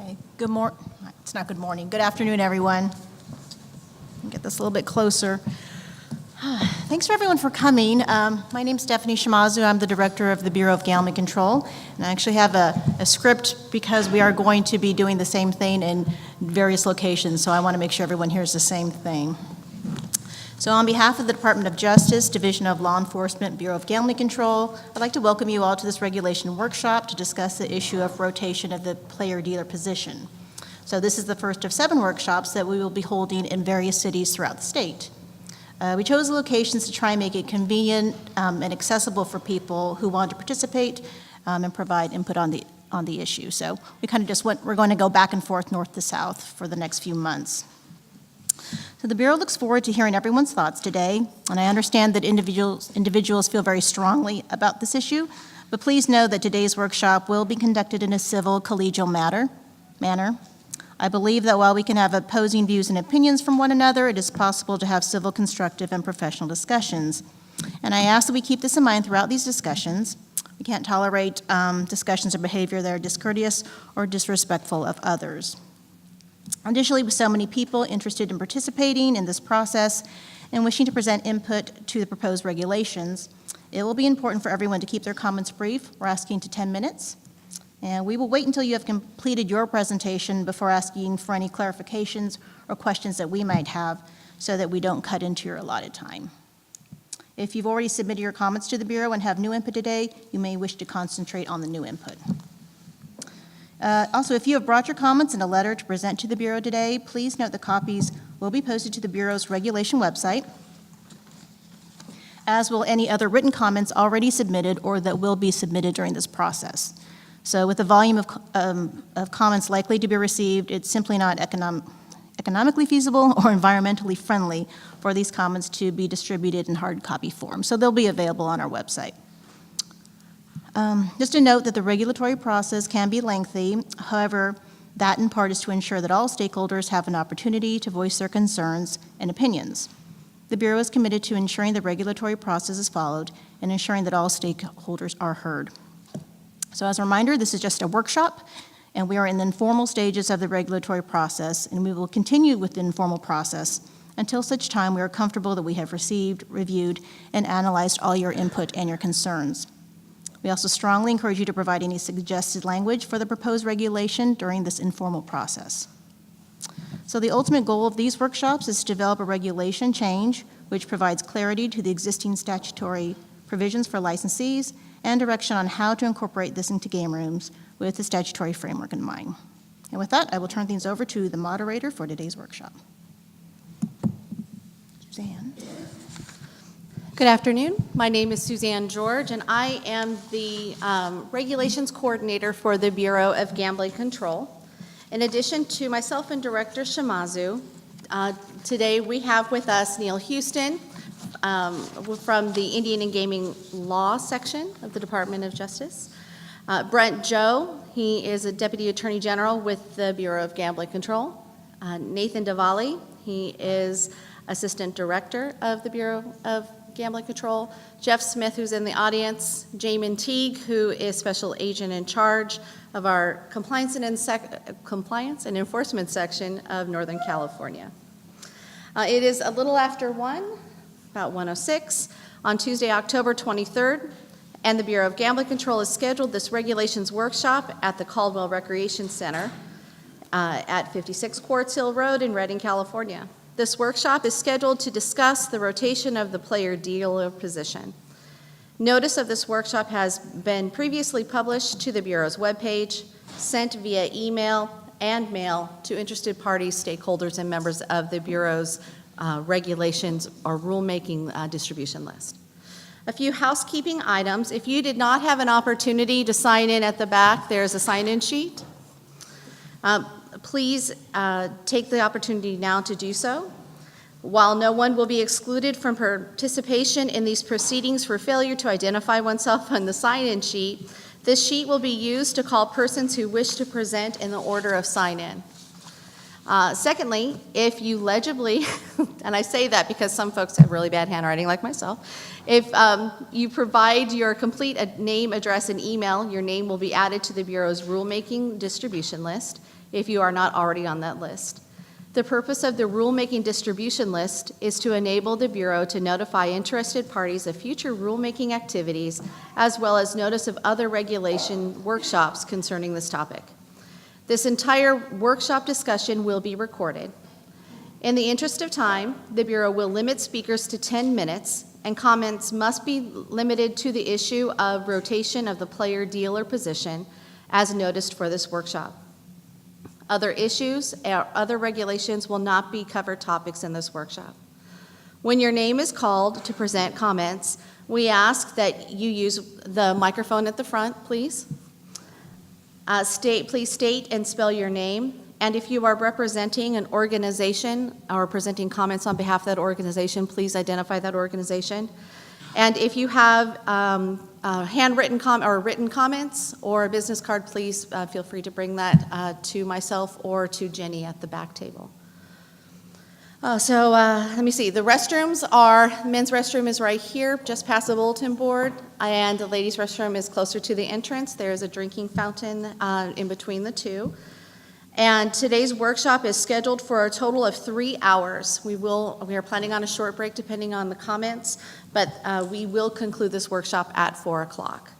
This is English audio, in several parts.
Okay, it's not good morning. Good afternoon, everyone. Get this a little bit closer. Thanks for everyone for coming. My name's Stephanie Shimazu. I'm the director of the Bureau of Gambling Control. And I actually have a script because we are going to be doing the same thing in various locations, so I want to make sure everyone hears the same thing. So on behalf of the Department of Justice, Division of Law Enforcement, Bureau of Gambling Control, I'd like to welcome you all to this regulation workshop to discuss the issue of rotation of the player-dealer position. So this is the first of 7 workshops that we will be holding in various cities throughout the state. We chose the locations to try and make it convenient and accessible for people who want to participate and provide input on the issue. So we kind of just we're going to go back and forth north to south for the next few months. So the Bureau looks forward to hearing everyone's thoughts today, and I understand that individuals feel very strongly about this issue, but please know that today's workshop will be conducted in a civil, collegial manner. I believe that while we can have opposing views and opinions from one another, it is possible to have civil, constructive, and professional discussions. And I ask that we keep this in mind throughout these discussions. We can't tolerate discussions or behavior that are discourteous or disrespectful of others. Additionally, with so many people interested in participating in this process and wishing to present input to the proposed regulations, it will be important for everyone to keep their comments brief. We're asking to 10 minutes. And we will wait until you have completed your presentation before asking for any clarifications or questions that we might have so that we don't cut into your allotted time. If you've already submitted your comments to the Bureau and have new input today, you may wish to concentrate on the new input. Also, if you have brought your comments in a letter to present to the Bureau today, please note the copies will be posted to the Bureau's regulation website, as will any other written comments already submitted or that will be submitted during this process. So with the volume of comments likely to be received, it's simply not economically feasible or environmentally friendly for these comments to be distributed in hard copy form. So they'll be available on our website. Just a note that the regulatory process can be lengthy. However, that in part is to ensure that all stakeholders have an opportunity to voice their concerns and opinions. The Bureau is committed to ensuring the regulatory process is followed and ensuring that all stakeholders are heard. So as a reminder, this is just a workshop, and we are in the informal stages of the regulatory process, and we will continue with the informal process until such time we are comfortable that we have received, reviewed, and analyzed all your input and your concerns. We also strongly encourage you to provide any suggested language for the proposed regulation during this informal process. So the ultimate goal of these workshops is to develop a regulation change which provides clarity to the existing statutory provisions for licensees and direction on how to incorporate this into game rooms with the statutory framework in mind. And with that, I will turn things over to the moderator for today's workshop. Suzanne. Good afternoon. My name is Suzanne George, and I am the Regulations Coordinator for the Bureau of Gambling Control. In addition to myself and Director Shimazu, today we have with us Neil Houston from the Indian and Gaming Law section of the Department of Justice. Brent Joe, he is a Deputy Attorney General with the Bureau of Gambling Control. Nathan Diwali, he is Assistant Director of the Bureau of Gambling Control. Jeff Smith, who's in the audience. Jamin Teague, who is Special Agent in charge of our Compliance and Enforcement section of Northern California. It is a little after 1, about 1:06, on Tuesday, October 23rd, and the Bureau of Gambling Control has scheduled this regulations workshop at the Caldwell Recreation Center at 56 Quartz Hill Road in Redding, California. This workshop is scheduled to discuss the rotation of the player-dealer position. Notice of this workshop has been previously published to the Bureau's webpage, sent via email and mail to interested parties, stakeholders, and members of the Bureau's regulations or rulemaking distribution list. A few housekeeping items. If you did not have an opportunity to sign in at the back, there's a sign-in sheet. Please take the opportunity now to do so. While no one will be excluded from participation in these proceedings for failure to identify oneself on the sign-in sheet, this sheet will be used to call persons who wish to present in the order of sign-in. Secondly, if you legibly, and I say that because some folks have really bad handwriting like myself, if you provide your complete name, address, and email, your name will be added to the Bureau's rulemaking distribution list if you are not already on that list. The purpose of the rulemaking distribution list is to enable the Bureau to notify interested parties of future rulemaking activities, as well as notice of other regulation workshops concerning this topic. This entire workshop discussion will be recorded. In the interest of time, the Bureau will limit speakers to 10 minutes, and comments must be limited to the issue of rotation of the player-dealer position as noticed for this workshop. Other issues or other regulations will not be covered topics in this workshop. When your name is called to present comments, we ask that you use the microphone at the front, please. Please state and spell your name. And if you are representing an organization or presenting comments on behalf of that organization, please identify that organization. And if you have handwritten or written comments or a business card, please feel free to bring that to myself or to Jenny at the back table. Let me see. The restrooms men's restroom is right here, just past the bulletin board, and the ladies' restroom is closer to the entrance. There's a drinking fountain in between the two. And today's workshop is scheduled for a total of 3 hours. We are planning on a short break depending on the comments, but we will conclude this workshop at 4 o'clock.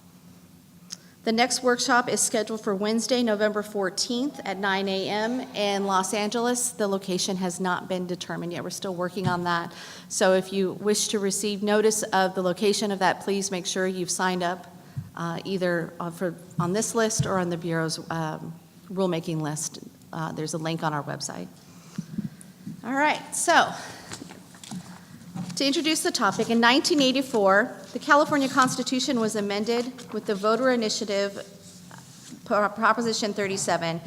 The next workshop is scheduled for Wednesday, November 14th at 9 a.m. in Los Angeles. The location has not been determined yet. We're still working on that. So if you wish to receive notice of the location of that, please make sure you've signed up either on this list or on the Bureau's rulemaking list. There's a link on our website. All right, so to introduce the topic, in 1984, the California Constitution was amended with the voter initiative Proposition 37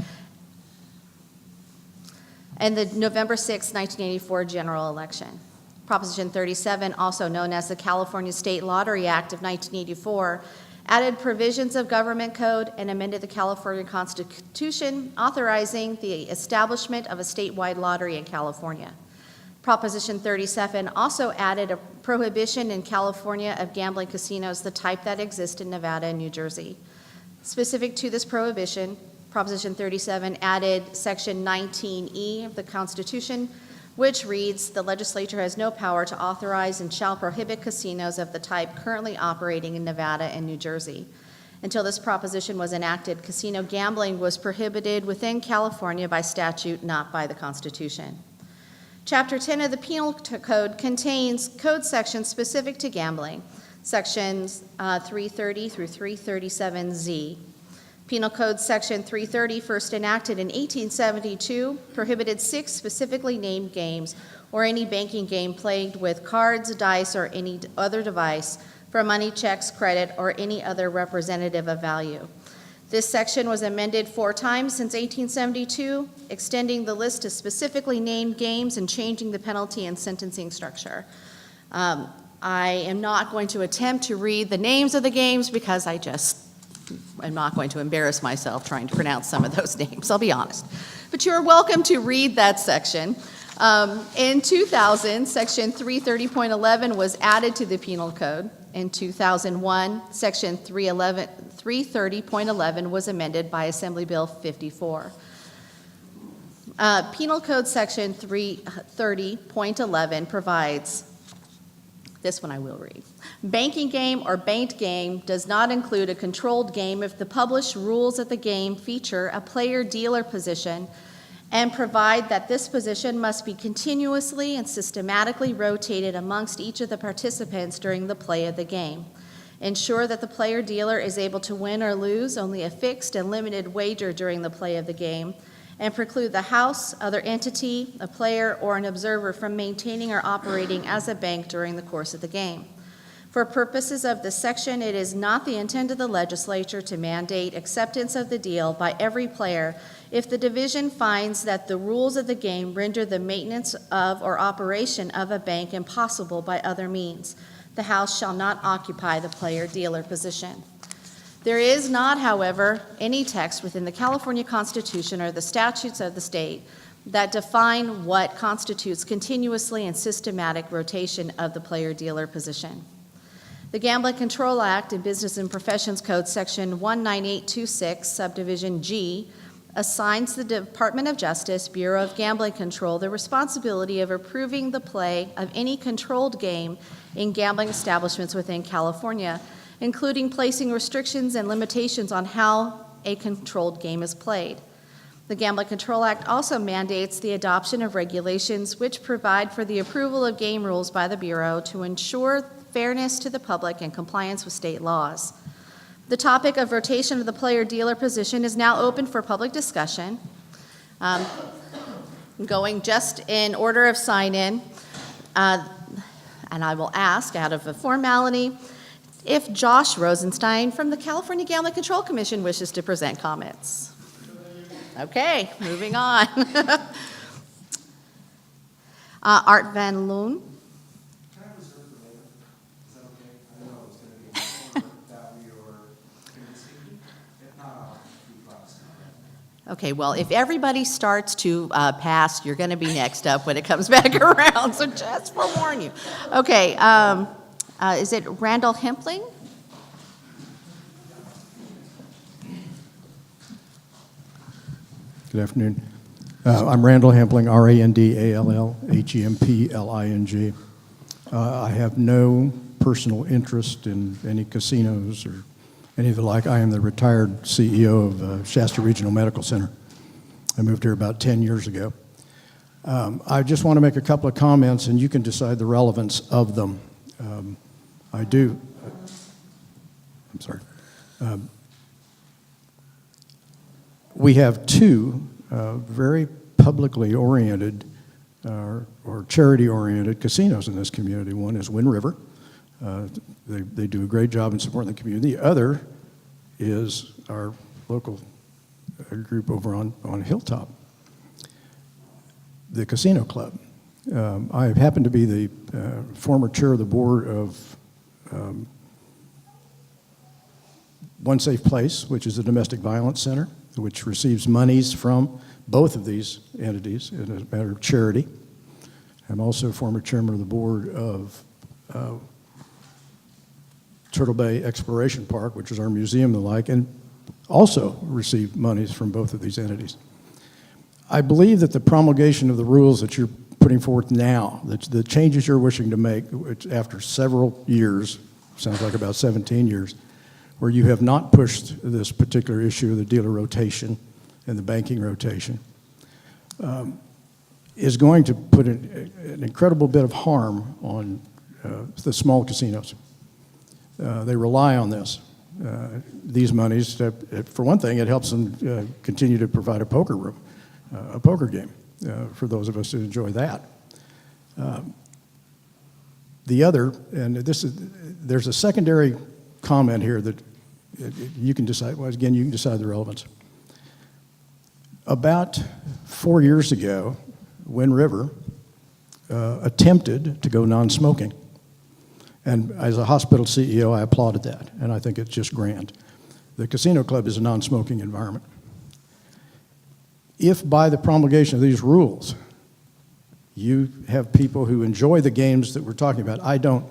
and the November 6, 1984 general election. Proposition 37, also known as the California State Lottery Act of 1984, added provisions of government code and amended the California Constitution, authorizing the establishment of a statewide lottery in California. Proposition 37 also added a prohibition in California of gambling casinos, the type that exist in Nevada and New Jersey. Specific to this prohibition, Proposition 37 added Section 19E of the Constitution, which reads, "The legislature has no power to authorize and shall prohibit casinos of the type currently operating in Nevada and New Jersey." Until this proposition was enacted, casino gambling was prohibited within California by statute, not by the Constitution. Chapter 10 of the Penal Code contains code sections specific to gambling, sections 330 through 337Z. Penal Code Section 330, first enacted in 1872, prohibited 6 specifically named games or any banking game played with cards, dice, or any other device for money, checks, credit, or any other representative of value. This section was amended 4 times since 1872, extending the list to specifically named games and changing the penalty and sentencing structure. I am not going to attempt to read the names of the games because I'm not going to embarrass myself trying to pronounce some of those names, I'll be honest. But you're welcome to read that section. In 2000, Section 330.11 was added to the Penal Code. In 2001, Section 330.11 was amended by Assembly Bill 54. Penal Code Section 330.11 provides, this one I will read. Banking game or banked game does not include a controlled game if the published rules of the game feature a player-dealer position and provide that this position must be continuously and systematically rotated amongst each of the participants during the play of the game. Ensure that the player-dealer is able to win or lose only a fixed and limited wager during the play of the game, and preclude the house, other entity, a player, or an observer from maintaining or operating as a bank during the course of the game. For purposes of this section, it is not the intent of the legislature to mandate acceptance of the deal by every player if the division finds that the rules of the game render the maintenance of or operation of a bank impossible by other means. The house shall not occupy the player-dealer position. There is not, however, any text within the California Constitution or the statutes of the state that define what constitutes continuously and systematic rotation of the player-dealer position. The Gambling Control Act and Business and Professions Code, Section 19826, Subdivision G, assigns the Department of Justice, Bureau of Gambling Control, the responsibility of approving the play of any controlled game in gambling establishments within California, including placing restrictions and limitations on how a controlled game is played. The Gambling Control Act also mandates the adoption of regulations which provide for the approval of game rules by the Bureau to ensure fairness to the public and compliance with state laws. The topic of rotation of the player-dealer position is now open for public discussion. Going just in order of sign-in, and I will ask, out of a formality, if Josh Rosenstein from the California Gambling Control Commission wishes to present comments. Okay, moving on. Art Van Loon. Can I reserve the later? Is that okay? I know it's going to be important that we are going to see. If not, I'll keep us. Okay, well, if everybody starts to pass, you're going to be next up when it comes back around, so just forewarn you. Okay, is it Randall Hempling? Good afternoon. I'm Randall Hempling, R-A-N-D-A-L-L-H-E-M-P-L-I-N-G. I have no personal interest in any casinos or any of the like. I am the retired CEO of Shasta Regional Medical Center. I moved here about 10 years ago. I just want to make a couple of comments, and you can decide the relevance of them. I'm sorry. We have two very publicly oriented or charity-oriented casinos in this community. One is Wind River. They do a great job in supporting the community. The other is our local group over on Hilltop, the Casino Club. I happen to be the former chair of the board of One Safe Place, which is a domestic violence center, which receives monies from both of these entities in a matter of charity. I'm also former chairman of the board of Turtle Bay Exploration Park, which is our museum and the like, and also received monies from both of these entities. I believe that the promulgation of the rules that you're putting forth now, the changes you're wishing to make, which after several years, sounds like about 17 years, where you have not pushed this particular issue of the dealer rotation and the banking rotation, is going to put an incredible bit of harm on the small casinos. They rely on these monies. For one thing, it helps them continue to provide a poker room, a poker game, for those of us who enjoy that. The other, and there's a secondary comment here that you can decide, well, again, you can decide the relevance. About 4 years ago, Wind River attempted to go non-smoking. And as a hospital CEO, I applauded that, and I think it's just grand. The Casino Club is a non-smoking environment. If by the promulgation of these rules, you have people who enjoy the games that we're talking about, I don't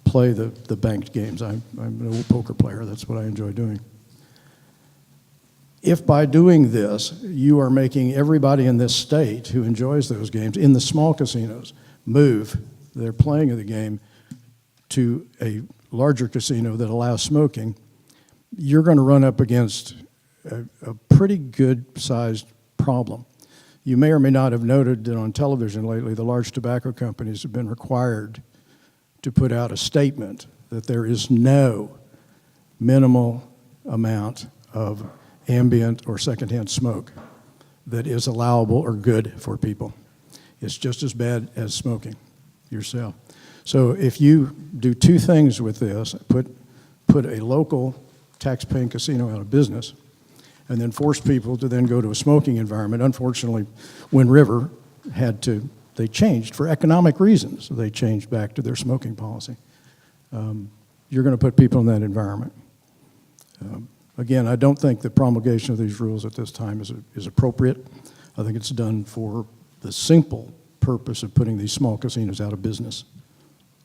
play the banked games. I'm an old poker player. That's what I enjoy doing. If by doing this, you are making everybody in this state who enjoys those games in the small casinos move their playing of the game to a larger casino that allows smoking, you're going to run up against a pretty good-sized problem. You may or may not have noted that on television lately, the large tobacco companies have been required to put out a statement that there is no minimal amount of ambient or secondhand smoke that is allowable or good for people. It's just as bad as smoking yourself. So if you do two things with this, put a local tax-paying casino out of business, and then force people to then go to a smoking environment. Unfortunately, Wind River they changed for economic reasons. They changed back to their smoking policy. You're going to put people in that environment. Again, I don't think the promulgation of these rules at this time is appropriate. I think it's done for the simple purpose of putting these small casinos out of business,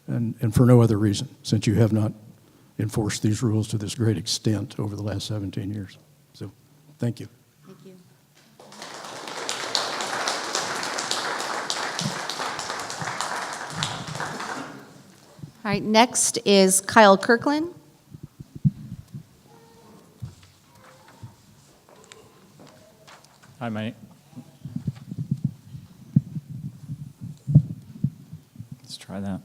and for no other reason, since you have not enforced these rules to this great extent over the last 17 years. So, thank you. Thank you. All right, next is Kyle Kirkland. Hi, let's try that.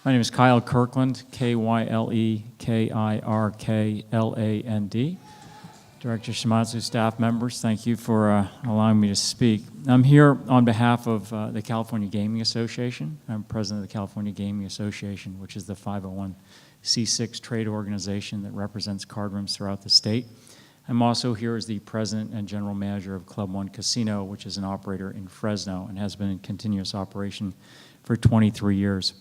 My name is Kyle Kirkland, K-Y-L-E-K-I-R-K-L-A-N-D. Director Shimazu, staff members, thank you for allowing me to speak. I'm here on behalf of the California Gaming Association. I'm president of the California Gaming Association, which is the 501c6 trade organization that represents card rooms throughout the state. I'm also here as the president and general manager of Club One Casino, which is an operator in Fresno and has been in continuous operation for 23 years.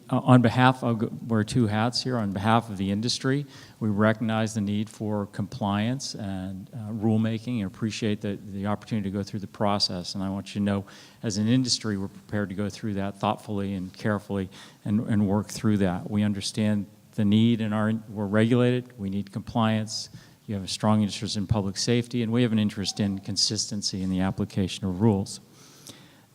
On behalf of, wear two hats here, on behalf of the industry, we recognize the need for compliance and rulemaking and appreciate the opportunity to go through the process. And I want you to know, as an industry, we're prepared to go through that thoughtfully and carefully and work through that. We understand the need, and we're regulated, we need compliance, you have a strong interest in public safety, and we have an interest in consistency in the application of rules.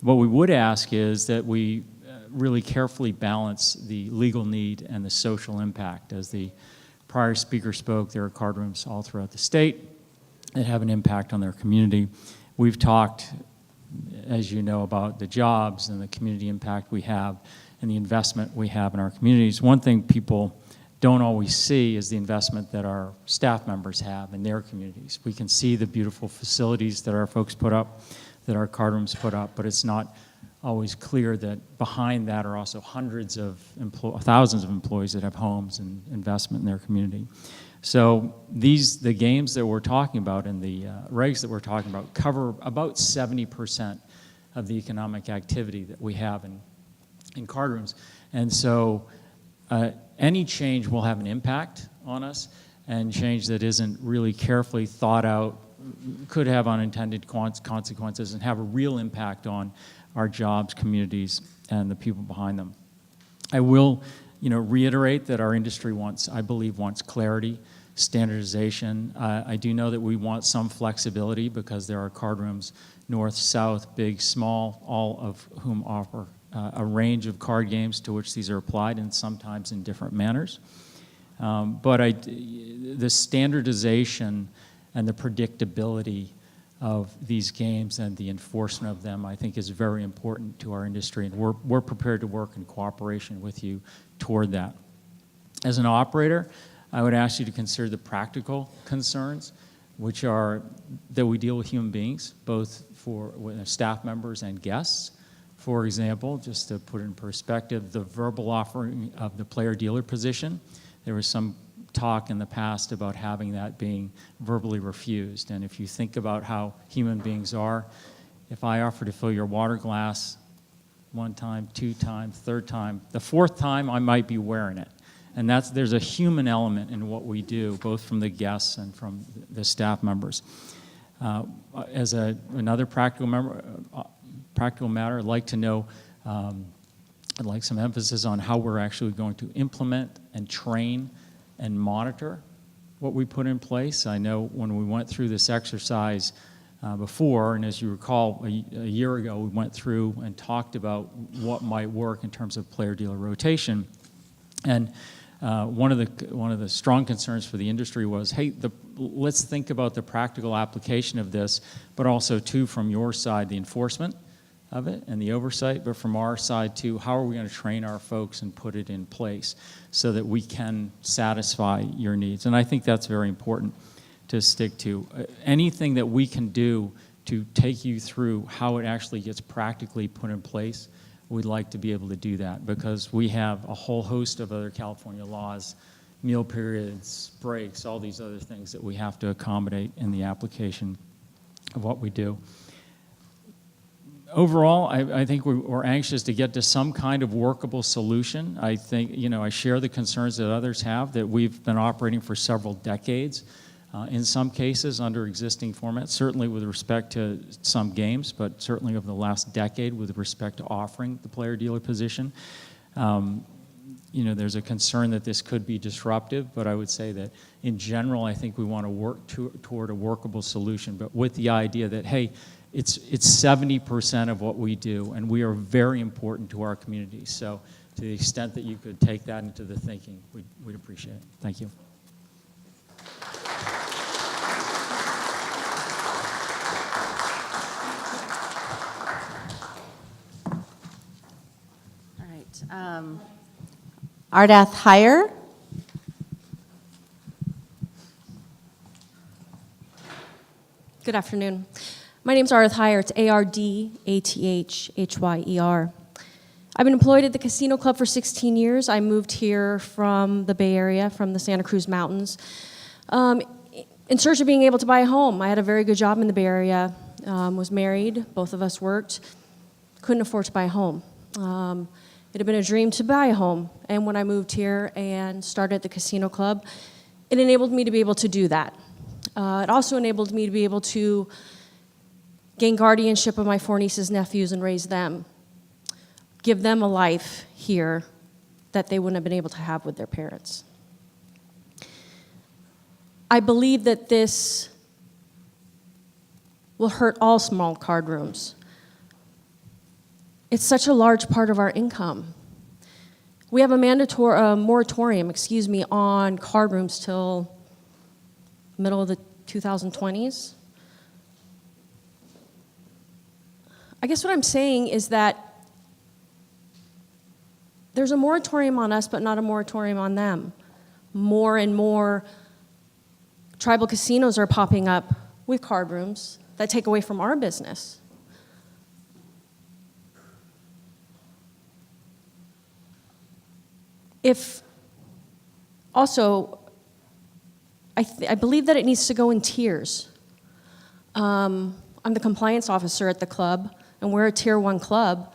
What we would ask is that we really carefully balance the legal need and the social impact. As the prior speaker spoke, there are card rooms all throughout the state that have an impact on their community. We've talked, as you know, about the jobs and the community impact we have and the investment we have in our communities. One thing people don't always see is the investment that our staff members have in their communities. We can see the beautiful facilities that our folks put up, that our card rooms put up, but it's not always clear that behind that are also hundreds of thousands of employees that have homes and investment in their community. So the games that we're talking about and the regs that we're talking about cover about 70% of the economic activity that we have in card rooms. And so any change will have an impact on us, and change that isn't really carefully thought out could have unintended consequences and have a real impact on our jobs, communities, and the people behind them. I will, reiterate that our industry I believe wants clarity, standardization. I do know that we want some flexibility because there are card rooms, north, south, big, small, all of whom offer a range of card games to which these are applied, and sometimes in different manners. But the standardization and the predictability of these games and the enforcement of them, I think, is very important to our industry, and we're prepared to work in cooperation with you toward that. As an operator, I would ask you to consider the practical concerns, which are that we deal with human beings, both for staff members and guests. For example, just to put it in perspective, the verbal offering of the player-dealer position, there was some talk in the past about having that being verbally refused. And if you think about how human beings are, if I offer to fill your water glass one time, two times, third time, the fourth time I might be wearing it. And there's a human element in what we do, both from the guests and from the staff members. As another practical matter, I'd like to know, I'd like some emphasis on how we're actually going to implement and train and monitor what we put in place. I know when we went through this exercise before, and as you recall, a year ago, we went through and talked about what might work in terms of player-dealer rotation. And one of the strong concerns for the industry was, hey, let's think about the practical application of this, but also, too, from your side, the enforcement of it and the oversight, but from our side too, how are we going to train our folks and put it in place so that we can satisfy your needs? And I think that's very important to stick to. Anything that we can do to take you through how it actually gets practically put in place, we'd like to be able to do that, because we have a whole host of other California laws, meal periods, breaks, all these other things that we have to accommodate in the application of what we do. Overall, I think we're anxious to get to some kind of workable solution. I think, I share the concerns that others have, that we've been operating for several decades. in some cases under existing formats, certainly with respect to some games, but certainly over the last decade with respect to offering the player-dealer position. There's a concern that this could be disruptive, but I would say that in general, I think we want to work toward a workable solution, but with the idea that, hey, it's 70% of what we do, and we are very important to our community. So to the extent that you could take that into the thinking, we'd appreciate it. Thank you. All right. Ardath Heyer. Good afternoon. My name's Ardath Heyer. It's ARDATHHYER. I've been employed at the Casino Club for 16 years. I moved here from the Bay Area, from the Santa Cruz Mountains, in search of being able to buy a home. I had a very good job in the Bay Area, was married, both of us worked, couldn't afford to buy a home. It had been a dream to buy a home, and when I moved here and started at the Casino Club, it enabled me to be able to do that. It also enabled me to be able to gain guardianship of my 4 nieces, nephews, and raise them. Give them a life here that they wouldn't have been able to have with their parents. I believe that this will hurt all small card rooms. It's such a large part of our income. We have a moratorium, on card rooms till middle of the 2020s. I guess what I'm saying is that there's a moratorium on us, but not a moratorium on them. More and more tribal casinos are popping up with card rooms that take away from our business. I believe that it needs to go in tiers. I'm the compliance officer at the club, and we're a Tier 1 club.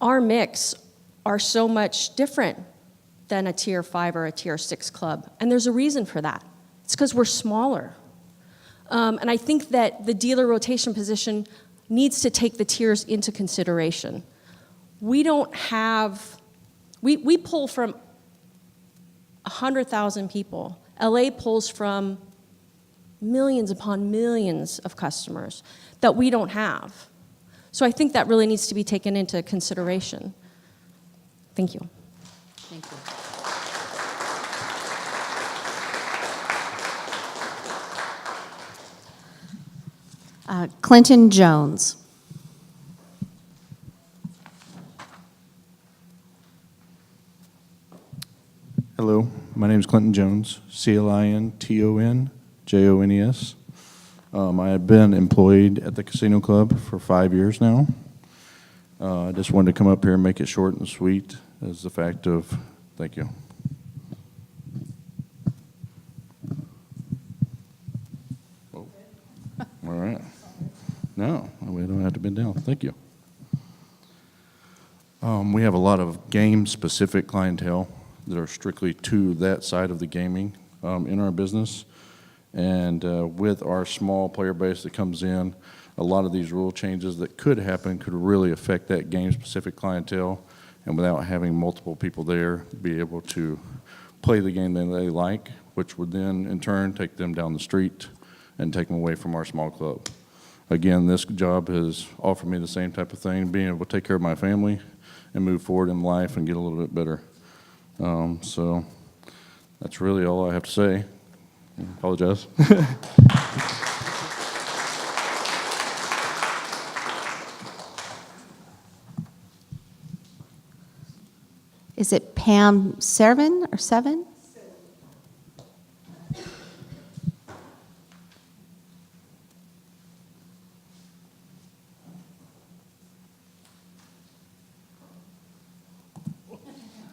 Our mix are so much different than a Tier 5 or a Tier 6 club, and there's a reason for that. It's because we're smaller. And I think that the dealer rotation position needs to take the tiers into consideration. We don't have, we pull from 100,000 people. LA pulls from millions upon millions of customers that we don't have. So I think that really needs to be taken into consideration. Thank you. Thank you. Clinton Jones. Hello, my name is Clinton Jones, ClintonJones. I have been employed at the Casino Club for 5 years now. I just wanted to come up here and make it short and sweet as the fact of, thank you. Oh, all right. No, we don't have to bend down. Thank you. We have a lot of game-specific clientele that are strictly to that side of the gaming in our business. And with our small player base that comes in, a lot of these rule changes that could happen could really affect that game-specific clientele, and without having multiple people there, be able to play the game that they like, which would then, in turn, take them down the street and take them away from our small club. Again, this job has offered me the same type of thing, being able to take care of my family and move forward in life and get a little bit better. So that's really all I have to say. I apologize. Is it Pam Servin or Seven?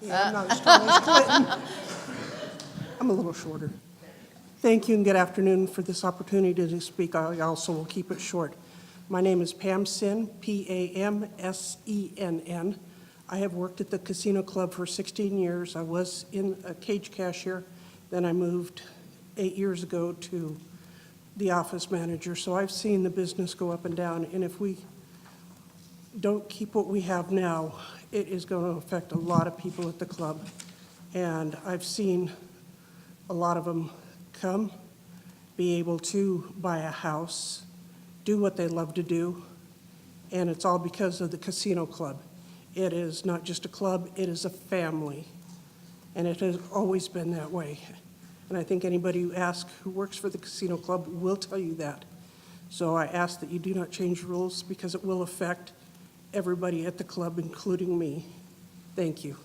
Yeah, I'm not as tall as Clinton. I'm a little shorter. Thank you and good afternoon for this opportunity to speak. I also will keep it short. My name is Pam Senn, Pamsenn. I have worked at the Casino Club for 16 years. I was in a cage cashier, then I moved 8 years ago to the office manager, so I've seen the business go up and down, and if we don't keep what we have now, it is going to affect a lot of people at the club. And I've seen a lot of them come, be able to buy a house, do what they love to do, and it's all because of the casino club. It is not just a club, it is a family, and it has always been that way. And I think anybody who asks who works for the casino club will tell you that. So I ask that you do not change rules because it will affect everybody at the club, including me. Thank you.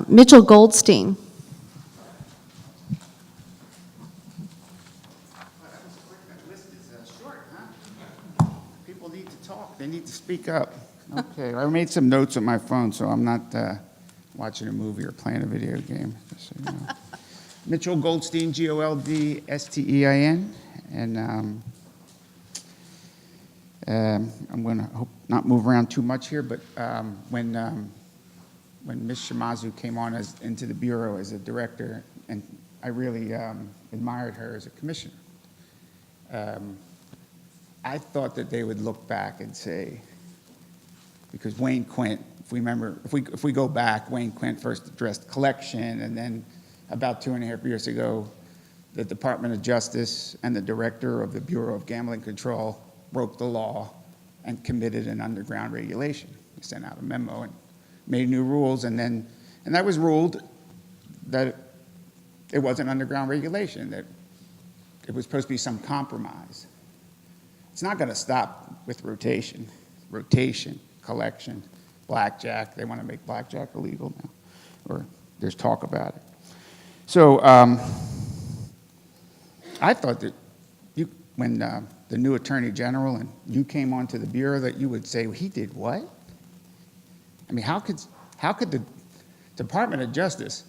Mitchell Goldstein. The list is short, huh? People need to talk. They need to speak up. Okay, I made some notes on my phone, so I'm not watching a movie or playing a video game. Just so you know. Mitchell Goldstein, Goldstein, and I'm going to hope not move around too much here, but when Ms. Shimazu came on into the Bureau as a director, and I really admired her as a commissioner, I thought that they would look back and say, because Wayne Quint, if we remember, if we go back, Wayne Quint first addressed collection, and then about 2.5 years ago, the Department of Justice and the director of the Bureau of Gambling Control broke the law and committed an underground regulation. They sent out a memo and made new rules, and that was ruled that it wasn't underground regulation, that it was supposed to be some compromise. It's not going to stop with rotation, collection, blackjack. They want to make blackjack illegal now, or there's talk about it. So I thought that when the new Attorney General and you came onto the Bureau, that you would say, well, he did what? I mean, how could the Department of Justice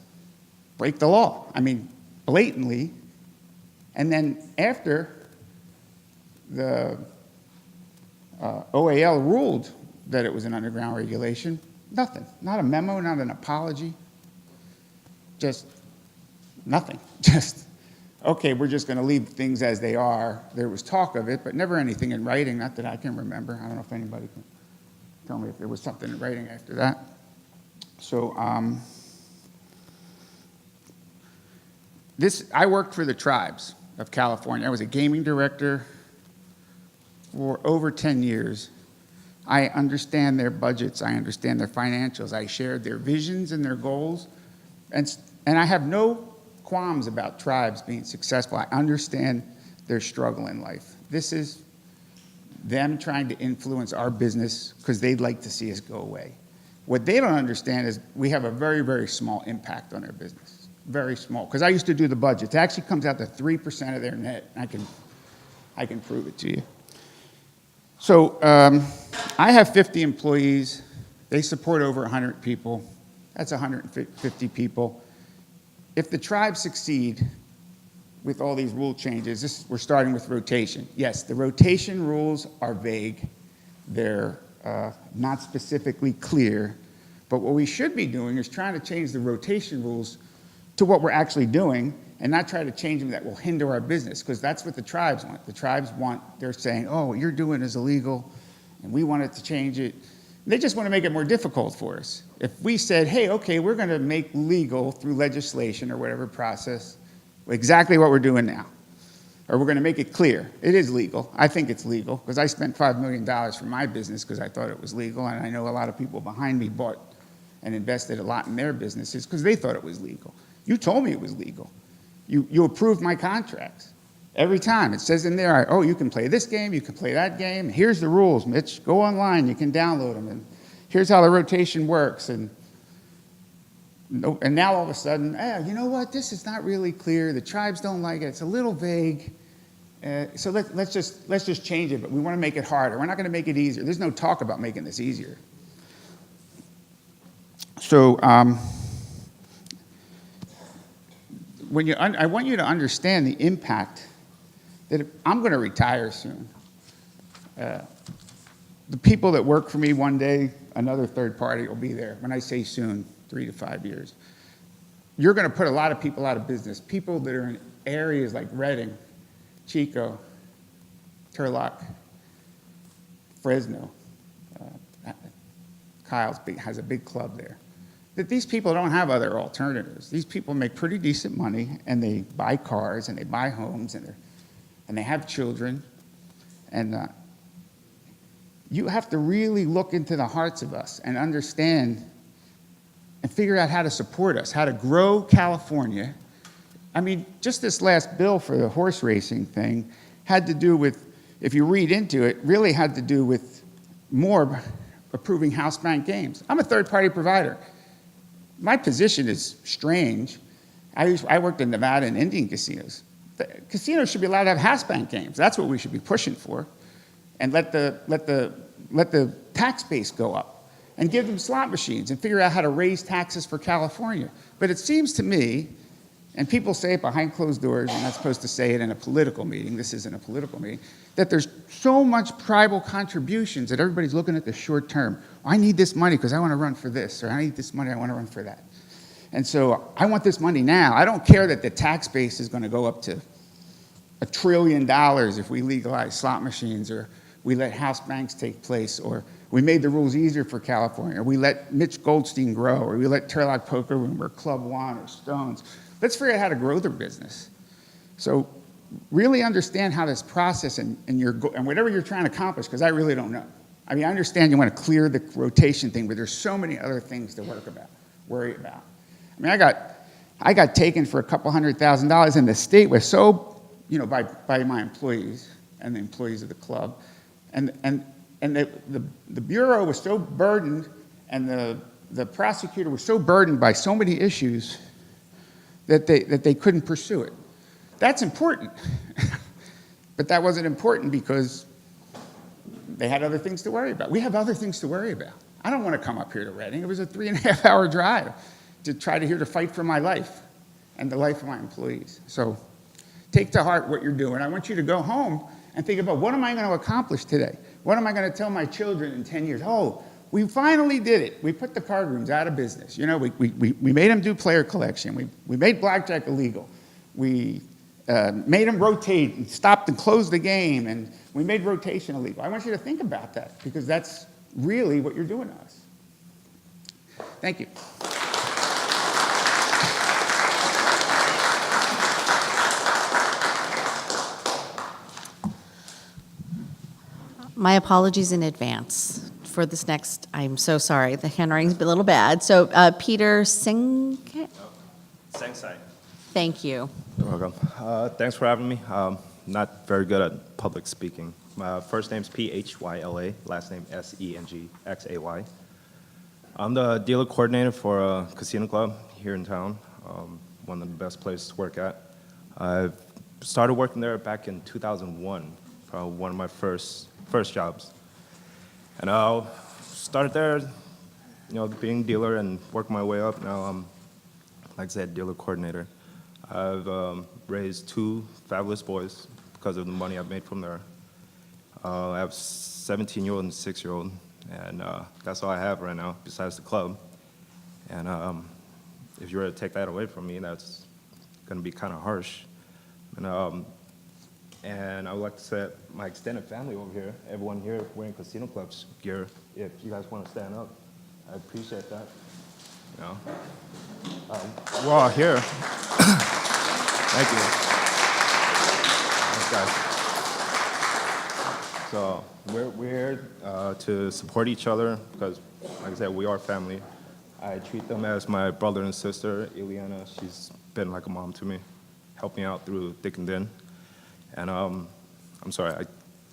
break the law? I mean, blatantly. And then after the OAL ruled that it was an underground regulation, nothing. Not a memo, not an apology. Just nothing. Just, okay, we're just going to leave things as they are. There was talk of it, but never anything in writing, not that I can remember. I don't know if anybody can tell me if there was something in writing after that. So I worked for the tribes of California. I was a gaming director for over 10 years. I understand their budgets. I understand their financials. I shared their visions and their goals. And I have no qualms about tribes being successful. I understand their struggle in life. This is them trying to influence our business because they'd like to see us go away. What they don't understand is we have a very, very small impact on their business. Very small. Because I used to do the budget. It actually comes out to 3% of their net. I can prove it to you. So I have 50 employees. They support over 100 people. That's 150 people. If the tribes succeed with all these rule changes, we're starting with rotation. Yes, the rotation rules are vague. They're not specifically clear. But what we should be doing is trying to change the rotation rules to what we're actually doing and not try to change them that will hinder our business, because that's what the tribes want. The tribes they're saying, oh, what you're doing is illegal, and we wanted to change it. They just want to make it more difficult for us. If we said, hey, okay, we're going to make legal through legislation or whatever process exactly what we're doing now, or we're going to make it clear. It is legal. I think it's legal, because I spent $5 million for my business because I thought it was legal, and I know a lot of people behind me bought and invested a lot in their businesses because they thought it was legal. You told me it was legal. You approved my contracts. Every time it says in there, oh, you can play this game, you can play that game. Here's the rules, Mitch. Go online, you can download them, and here's how the rotation works. And now all of a sudden, you know what? This is not really clear. The tribes don't like it. It's a little vague. So let's just change it. But we want to make it harder. We're not going to make it easier. There's no talk about making this easier. So I want you to understand the impact that I'm going to retire soon. The people that work for me one day, another third party will be there. When I say soon, 3 to 5 years. You're going to put a lot of people out of business. People that are in areas like Reading, Chico, Turlock, Fresno. Has a big club there. That these people don't have other alternatives. These people make pretty decent money, and they buy cars, and they buy homes, and they have children. And you have to really look into the hearts of us and understand and figure out how to support us, how to grow California. I mean, just this last bill for the horse racing thing had to do with, if you read into it, really had to do with more approving house bank games. I'm a third-party provider. My position is strange. I worked in Nevada and Indian casinos. The casinos should be allowed to have house bank games. That's what we should be pushing for. And let the tax base go up and give them slot machines and figure out how to raise taxes for California. But it seems to me, and people say it behind closed doors, I'm not supposed to say it in a political meeting, this isn't a political meeting, that there's so much tribal contributions that everybody's looking at the short term. I need this money because I want to run for this, or I need this money, I want to run for that. And so I want this money now. I don't care that the tax base is going to go up to $1 trillion if we legalize slot machines, or we let house banks take place, or we made the rules easier for California, or we let Mitch Goldstein grow, or we let Turlock Poker Room, or Club One, or Stones. Let's figure out how to grow their business. So really understand how this process and whatever you're trying to accomplish, because I really don't know. I mean, I understand you want to clear the rotation thing, but there's so many other things to worry about. I mean, I got taken for a couple $100,000, and the state was so, by my employees and the employees of the club, and the bureau was so burdened, and the prosecutor was so burdened by so many issues that they couldn't pursue it. That's important. But that wasn't important because they had other things to worry about. We have other things to worry about. I don't want to come up here to Reading. It was a 3.5-hour drive to try to fight for my life and the life of my employees. So take to heart what you're doing. I want you to go home and think about, what am I going to accomplish today? What am I going to tell my children in 10 years? Oh, we finally did it. We put the card rooms out of business. We made them do player collection. We made blackjack illegal. We made them rotate and stopped and closed the game, and we made rotation illegal. I want you to think about that, because that's really what you're doing to us. Thank you. My apologies in advance for this next. I'm so sorry. The handwriting's a little bad. So Peter Singh. Sangsai. Thank you. You're welcome. Thanks for having me. Not very good at public speaking. My first name's P-H-Y-L-A, last name S-E-N-G-X-A-Y. I'm the dealer coordinator for a casino club here in town, one of the best places to work at. I started working there back in 2001, probably one of my first jobs. And I started there, being dealer and working my way up. Now I'm, like I said, dealer coordinator. I've raised 2 fabulous boys because of the money I've made from there. I have a 17-year-old and a 6-year-old, and that's all I have right now besides the club. And if you were to take that away from me, that's going to be kind of harsh. And I would like to say my extended family over here, everyone here wearing Casino Club's gear, if you guys want to stand up, I appreciate that. We're all here. Thank you. Thanks, guys. So we're here to support each other because, like I said, we are family. I treat them as my brother and sister. Ileana, she's been like a mom to me, helped me out through thick and thin. And I'm sorry, I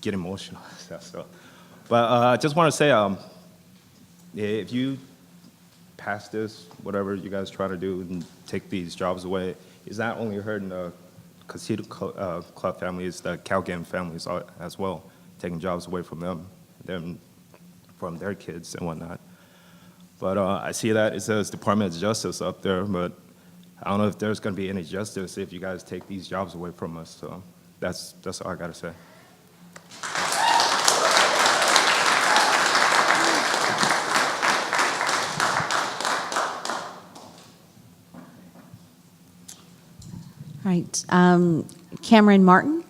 get emotional. But I just want to say, if you pass this, whatever you guys try to do and take these jobs away, it's not only hurting the Casino Club families, the CalGam families as well, taking jobs away from them from their kids and whatnot. But I see that it says Department of Justice up there, but I don't know if there's going to be any justice if you guys take these jobs away from us. So that's all I got to say. right. Cameron Martin.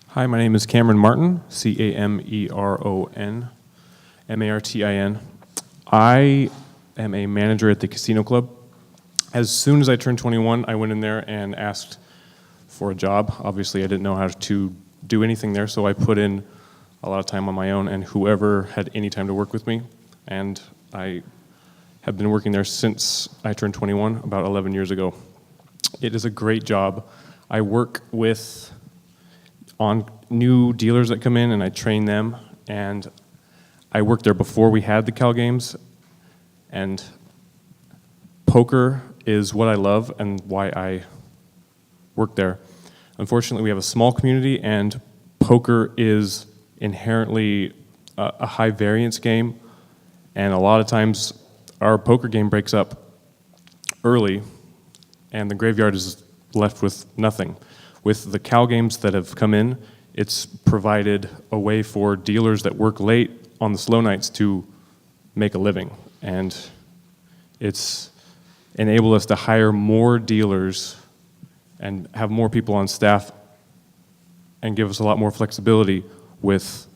Hi, my name is Cameron Martin, Cameron Martin. I am a manager at the Casino Club. As soon as I turned 21, I went in there and asked for a job. Obviously, I didn't know how to do anything there, so I put in a lot of time on my own, and whoever had any time to work with me. And I have been working there since I turned 21, about 11 years ago. It is a great job. I work on new dealers that come in, and I train them, and I worked there before we had the Cal Games, and poker is what I love and why I work there. Unfortunately, we have a small community, and poker is inherently a high variance game, and a lot of times our poker game breaks up early, and the graveyard is left with nothing. With the Cal Games that have come in, it's provided a way for dealers that work late on the slow nights to make a living. And it's enabled us to hire more dealers and have more people on staff and give us a lot more flexibility with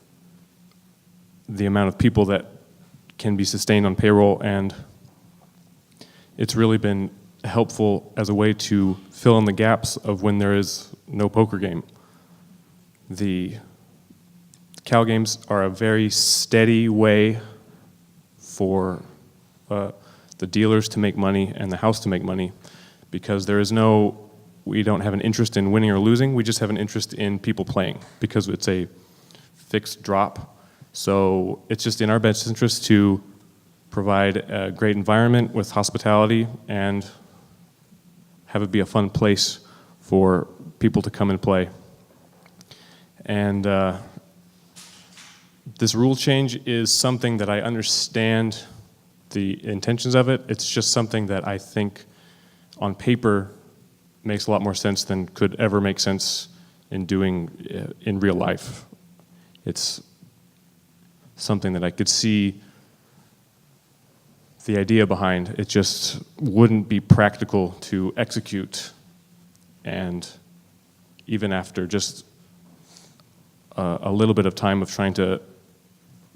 the amount of people that can be sustained on payroll. And it's really been helpful as a way to fill in the gaps of when there is no poker game. The Cal Games are a very steady way for the dealers to make money and the house to make money, because we don't have an interest in winning or losing, we just have an interest in people playing, because it's a fixed drop. So it's just in our best interest to provide a great environment with hospitality and have it be a fun place for people to come and play. And this rule change is something that I understand the intentions of it. It's just something that I think on paper makes a lot more sense than could ever make sense in doing in real life. It's something that I could see the idea behind. It just wouldn't be practical to execute. And even after just a little bit of time of trying to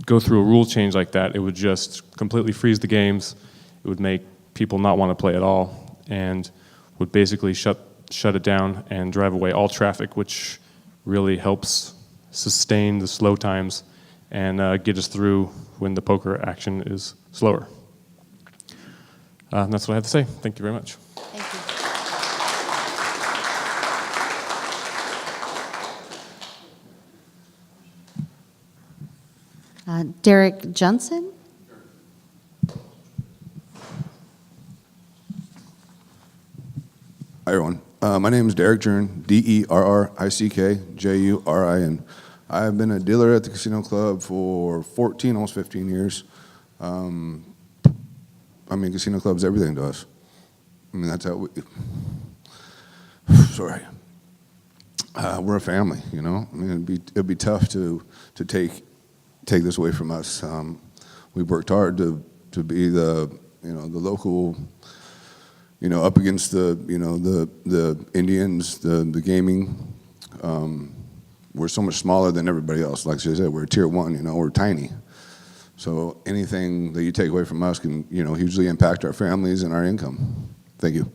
go through a rule change like that, it would just completely freeze the games. It would make people not want to play at all, and would basically shut it down and drive away all traffic, which really helps sustain the slow times and get us through when the poker action is slower. That's what I have to say. Thank you very much. Thank you. Derek Johnson. Hi, everyone. My name is Derek Jurin, Derrickjurin. I've been a dealer at the Casino Club for 14, almost 15 years. Casino Club's everything to us. That's how we... Sorry. We're a family, you know? It'd be tough to take this away from us. We've worked hard to be the local, up against the Indians, the gaming. We're so much smaller than everybody else. Like I said, we're tier 1, we're tiny. So anything that you take away from us can, hugely impact our families and our income. Thank you.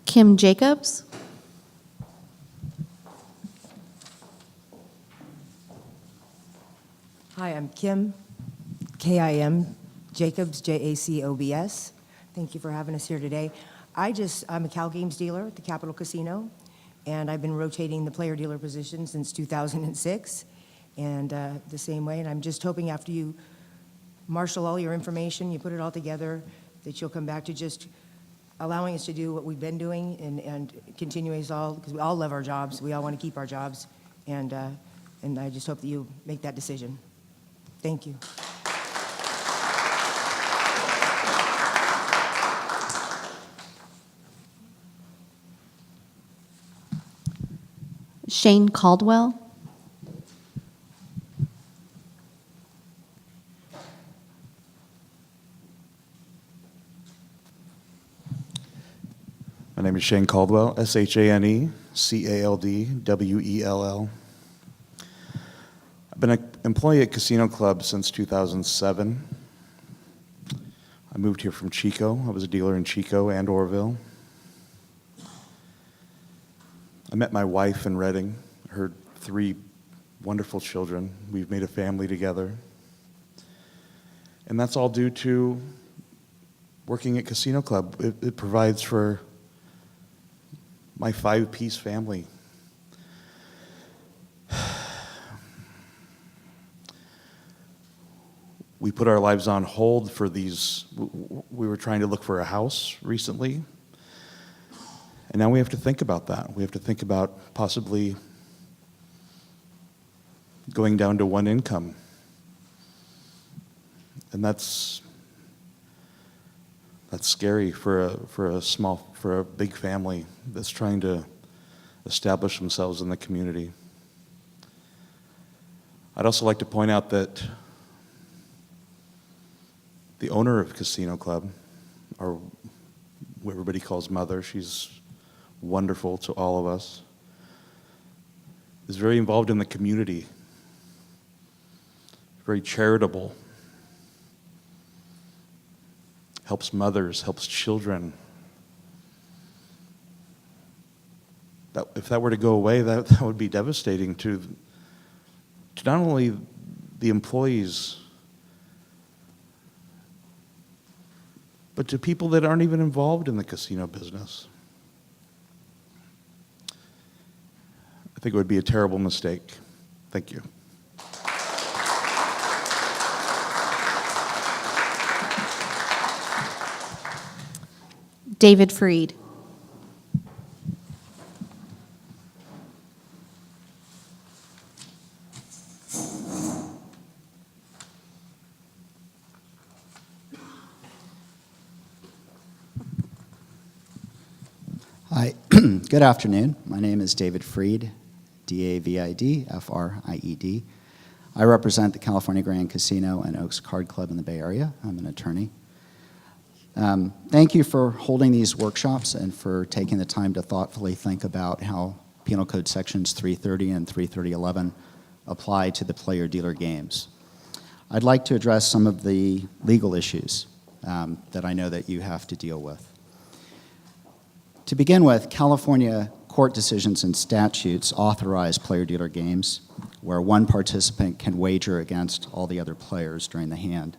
Kim Jacobs. Hi, I'm Kim, Kim Jacobs, Jacobs. Thank you for having us here today. I'm a Cal Games dealer at the Capitol Casino, and I've been rotating the player dealer position since 2006, and the same way, and I'm just hoping after you marshal all your information, you put it all together, that you'll come back to just allowing us to do what we've been doing and continuing us all, because we all love our jobs, we all want to keep our jobs, and I just hope that you make that decision. Thank you. Shane Caldwell. My name is Shane Caldwell, ShaneCaldwell. I've been an employee at Casino Club since 2007. I moved here from Chico. I was a dealer in Chico and Orville. I met my wife in Reading, her 3 wonderful children. We've made a family together. And that's all due to working at Casino Club. It provides for my 5-piece family. We put our lives on hold for these. We were trying to look for a house recently, and now we have to think about that. We have to think about possibly going down to 1 income, and that's scary for a big family that's trying to establish themselves in the community. I'd also like to point out that the owner of Casino Club, or what everybody calls Mother, she's wonderful to all of us, is very involved in the community, very charitable, helps mothers, helps children. If that were to go away, that would be devastating to not only the employees, but to people that aren't even involved in the casino business. I think it would be a terrible mistake. Thank you. David Freed. Hi, good afternoon. My name is David Freed, D-A-V-I-D, F-R-I-E-D. I represent the California Grand Casino and Oaks Card Club in the Bay Area. I'm an attorney. Thank you for holding these workshops and for taking the time to thoughtfully think about how Penal Code Sections 330 and 330.11 apply to the player-dealer games. I'd like to address some of the legal issues that I know that you have to deal with. To begin with, California court decisions and statutes authorize player-dealer games where one participant can wager against all the other players during the hand.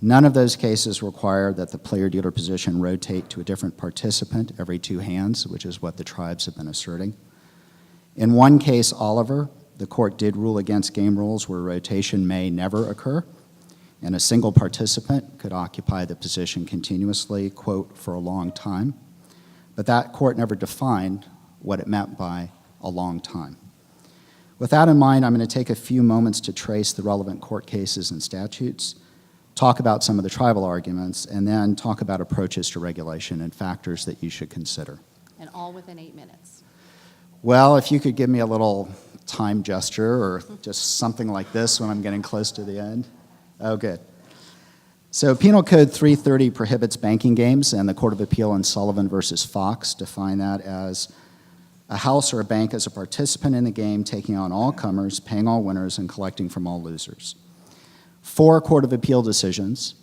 None of those cases require that the player-dealer position rotate to a different participant every 2 hands, which is what the tribes have been asserting. In one case, Oliver, the court did rule against game rules where rotation may never occur, and a single participant could occupy the position continuously, quote, for a long time. But that court never defined what it meant by a long time. With that in mind, I'm going to take a few moments to trace the relevant court cases and statutes, talk about some of the tribal arguments, and then talk about approaches to regulation and factors that you should consider. And all within 8 minutes. Well, if you could give me a little time gesture or just something like this when I'm getting close to the end. Oh, good. So Penal Code 330 prohibits banking games, and the Court of Appeal in Sullivan versus Fox define that as a house or a bank as a participant in the game, taking on all comers, paying all winners, and collecting from all losers. 4 Court of Appeal decisions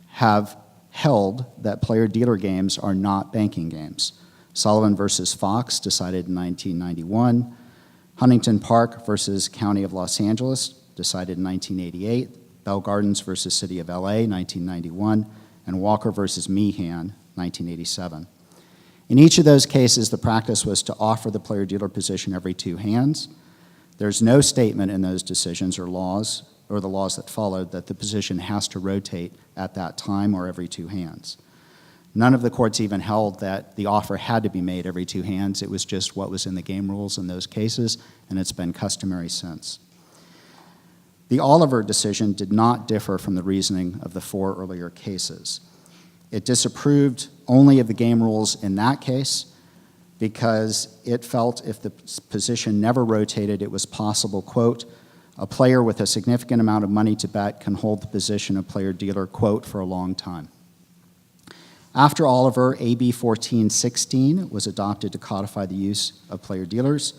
have held that player-dealer games are not banking games. Sullivan versus Fox, decided in 1991. Huntington Park versus County of Los Angeles, decided in 1988. Bell Gardens versus City of LA, 1991, and Walker versus Meehan, 1987. In each of those cases, the practice was to offer the player-dealer position every 2 hands. There's no statement in those decisions or laws, or the laws that followed, that the position has to rotate at that time or every 2 hands. None of the courts even held that the offer had to be made every 2 hands. It was just what was in the game rules in those cases, and it's been customary since. The Oliver decision did not differ from the reasoning of the 4 earlier cases. It disapproved only of the game rules in that case, because it felt if the position never rotated, it was possible, quote, a player with a significant amount of money to bet can hold the position of player-dealer, quote, for a long time. After Oliver, AB 1416 was adopted to codify the use of player-dealers.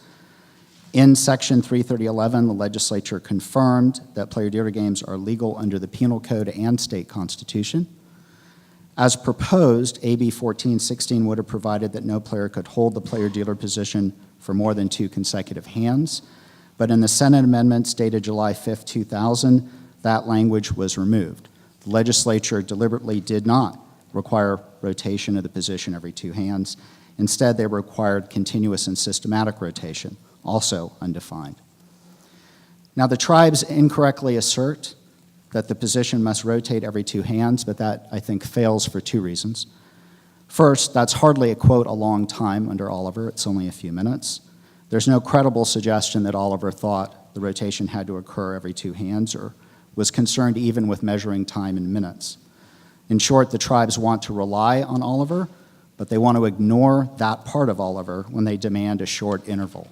In Section 33011, the legislature confirmed that player-dealer games are legal under the Penal Code and state constitution. As proposed, AB 1416 would have provided that no player could hold the player-dealer position for more than 2 consecutive hands. But in the Senate amendments dated July 5, 2000, that language was removed. The legislature deliberately did not require rotation of the position every 2 hands. Instead, they required continuous and systematic rotation, also undefined. Now, the tribes incorrectly assert that the position must rotate every 2 hands, but that, I think, fails for 2 reasons. First, that's hardly a, quote, a long time under Oliver. It's only a few minutes. There's no credible suggestion that Oliver thought the rotation had to occur every 2 hands or was concerned even with measuring time in minutes. In short, the tribes want to rely on Oliver, but they want to ignore that part of Oliver when they demand a short interval.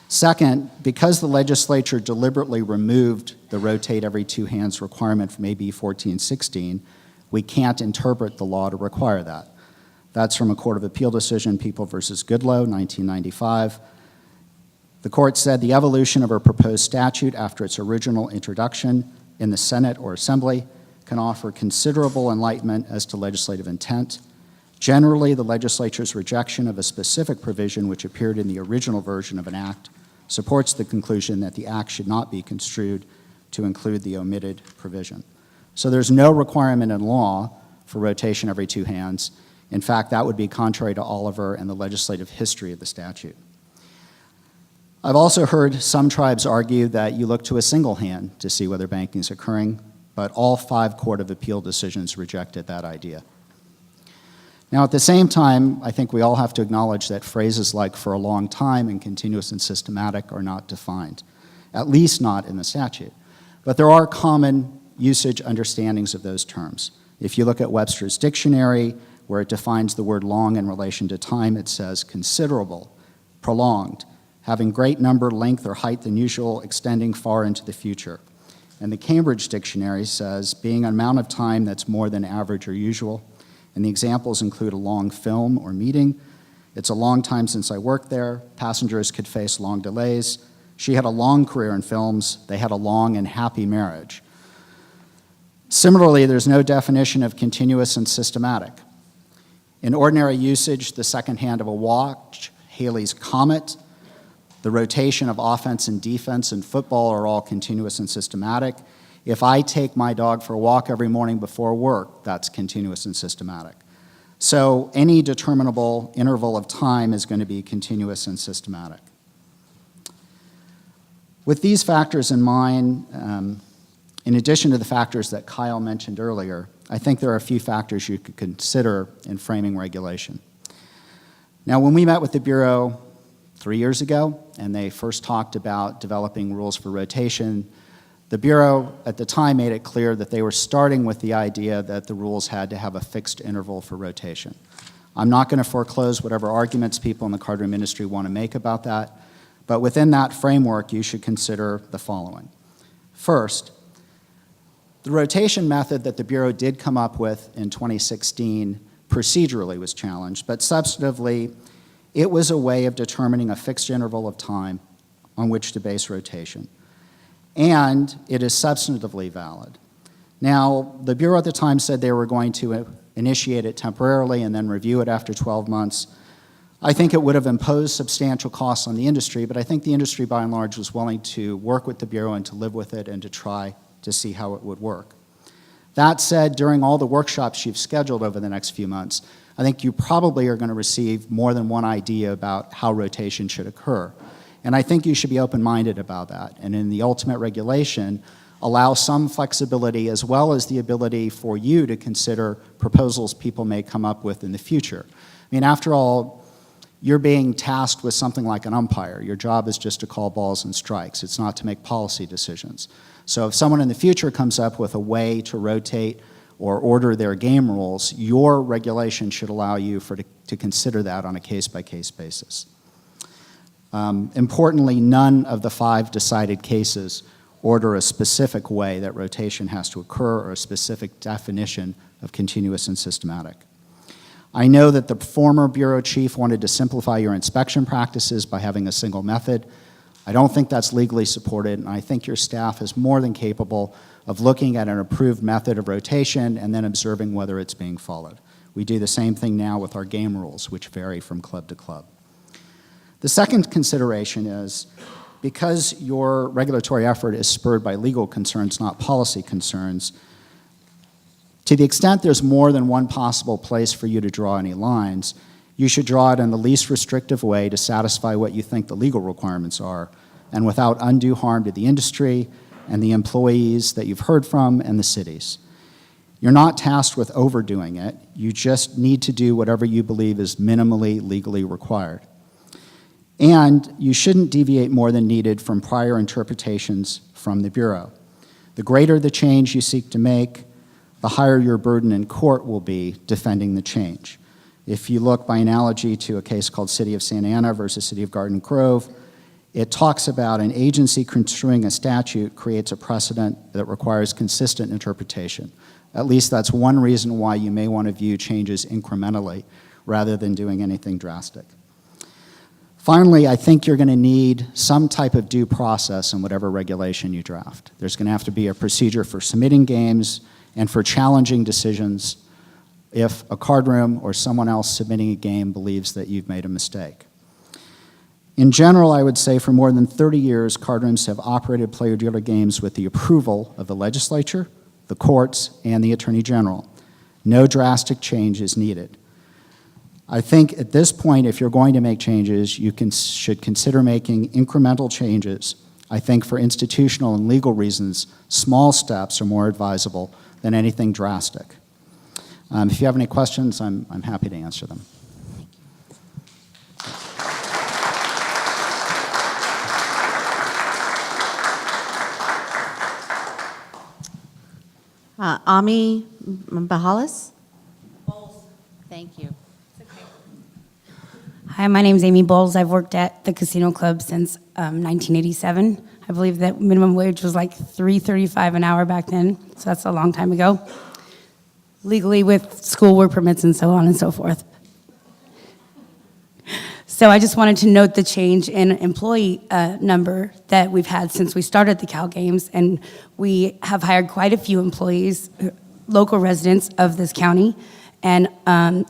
Second, because the legislature deliberately removed the rotate every 2 hands requirement from AB 1416, we can't interpret the law to require that. That's from a Court of Appeal decision, People v. Goodloe, 1995. The court said the evolution of a proposed statute after its original introduction in the Senate or Assembly can offer considerable enlightenment as to legislative intent. Generally, the legislature's rejection of a specific provision which appeared in the original version of an act supports the conclusion that the act should not be construed to include the omitted provision. So there's no requirement in law for rotation every 2 hands. In fact, that would be contrary to Oliver and the legislative history of the statute. I've also heard some tribes argue that you look to a single hand to see whether banking is occurring, but all 5 Court of Appeal decisions rejected that idea. Now, at the same time, I think we all have to acknowledge that phrases like for a long time and continuous and systematic are not defined, at least not in the statute. But there are common usage understandings of those terms. If you look at Webster's dictionary, where it defines the word long in relation to time, it says considerable, prolonged, having great number, length, or height than usual, extending far into the future. And the Cambridge Dictionary says being an amount of time that's more than average or usual. And the examples include a long film or meeting. It's a long time since I worked there. Passengers could face long delays. She had a long career in films. They had a long and happy marriage. Similarly, there's no definition of continuous and systematic. In ordinary usage, the second hand of a watch, Halley's Comet, the rotation of offense and defense in football are all continuous and systematic. If I take my dog for a walk every morning before work, that's continuous and systematic. So any determinable interval of time is going to be continuous and systematic. With these factors in mind, in addition to the factors that Kyle mentioned earlier, I think there are a few factors you could consider in framing regulation. Now, when we met with the Bureau 3 years ago, and they first talked about developing rules for rotation, the Bureau at the time made it clear that they were starting with the idea that the rules had to have a fixed interval for rotation. I'm not going to foreclose whatever arguments people in the card room industry want to make about that, but within that framework, you should consider the following. First, the rotation method that the Bureau did come up with in 2016 procedurally was challenged, but substantively, it was a way of determining a fixed interval of time on which to base rotation. And it is substantively valid. Now, the Bureau at the time said they were going to initiate it temporarily and then review it after 12 months. I think it would have imposed substantial costs on the industry, but I think the industry by and large was willing to work with the Bureau and to live with it and to try to see how it would work. That said, during all the workshops you've scheduled over the next few months, I think you probably are going to receive more than one idea about how rotation should occur. And I think you should be open-minded about that. And in the ultimate regulation, allow some flexibility as well as the ability for you to consider proposals people may come up with in the future. I mean, after all, you're being tasked with something like an umpire. Your job is just to call balls and strikes. It's not to make policy decisions. So if someone in the future comes up with a way to rotate or order their game rules, your regulation should allow you to to consider that on a case-by-case basis. Importantly, none of the 5 decided cases order a specific way that rotation has to occur or a specific definition of continuous and systematic. I know that the former bureau chief wanted to simplify your inspection practices by having a single method. I don't think that's legally supported, and I think your staff is more than capable of looking at an approved method of rotation and then observing whether it's being followed. We do the same thing now with our game rules, which vary from club to club. The second consideration is, because your regulatory effort is spurred by legal concerns, not policy concerns, to the extent there's more than one possible place for you to draw any lines, you should draw it in the least restrictive way to satisfy what you think the legal requirements are, and without undue harm to the industry and the employees that you've heard from and the cities. You're not tasked with overdoing it. You just need to do whatever you believe is minimally legally required. And you shouldn't deviate more than needed from prior interpretations from the Bureau. The greater the change you seek to make, the higher your burden in court will be defending the change. If you look by analogy to a case called City of Santa Ana versus City of Garden Grove, it talks about an agency construing a statute creates a precedent that requires consistent interpretation. At least that's one reason why you may want to view changes incrementally rather than doing anything drastic. Finally, I think you're going to need some type of due process in whatever regulation you draft. There's going to have to be a procedure for submitting games and for challenging decisions if a card room or someone else submitting a game believes that you've made a mistake. In general, I would say for more than 30 years, card rooms have operated player-dealer games with the approval of the legislature, the courts, and the Attorney General. No drastic change is needed. I think at this point, if you're going to make changes, you should consider making incremental changes. I think for institutional and legal reasons, small steps are more advisable than anything drastic. If you have any questions, I'm happy to answer them. Ami Bahalis? Thank you. Hi, my name is Amy Bowles. I've worked at the Casino Club since 1987. I believe that minimum wage was like $3.35 an hour back then, so that's a long time ago. Legally with school work permits and so on and so forth. So I just wanted to note the change in employee number that we've had since we started the Cal Games, and we have hired quite a few employees, local residents of this county, and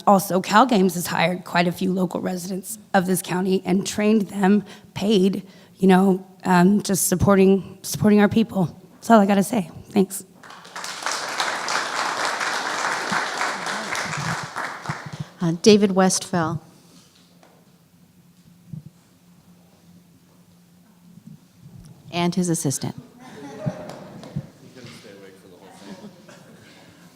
also Cal Games has hired quite a few local residents of this county and trained them, paid, just supporting our people. That's all I got to say. Thanks. David Westfall. And his assistant.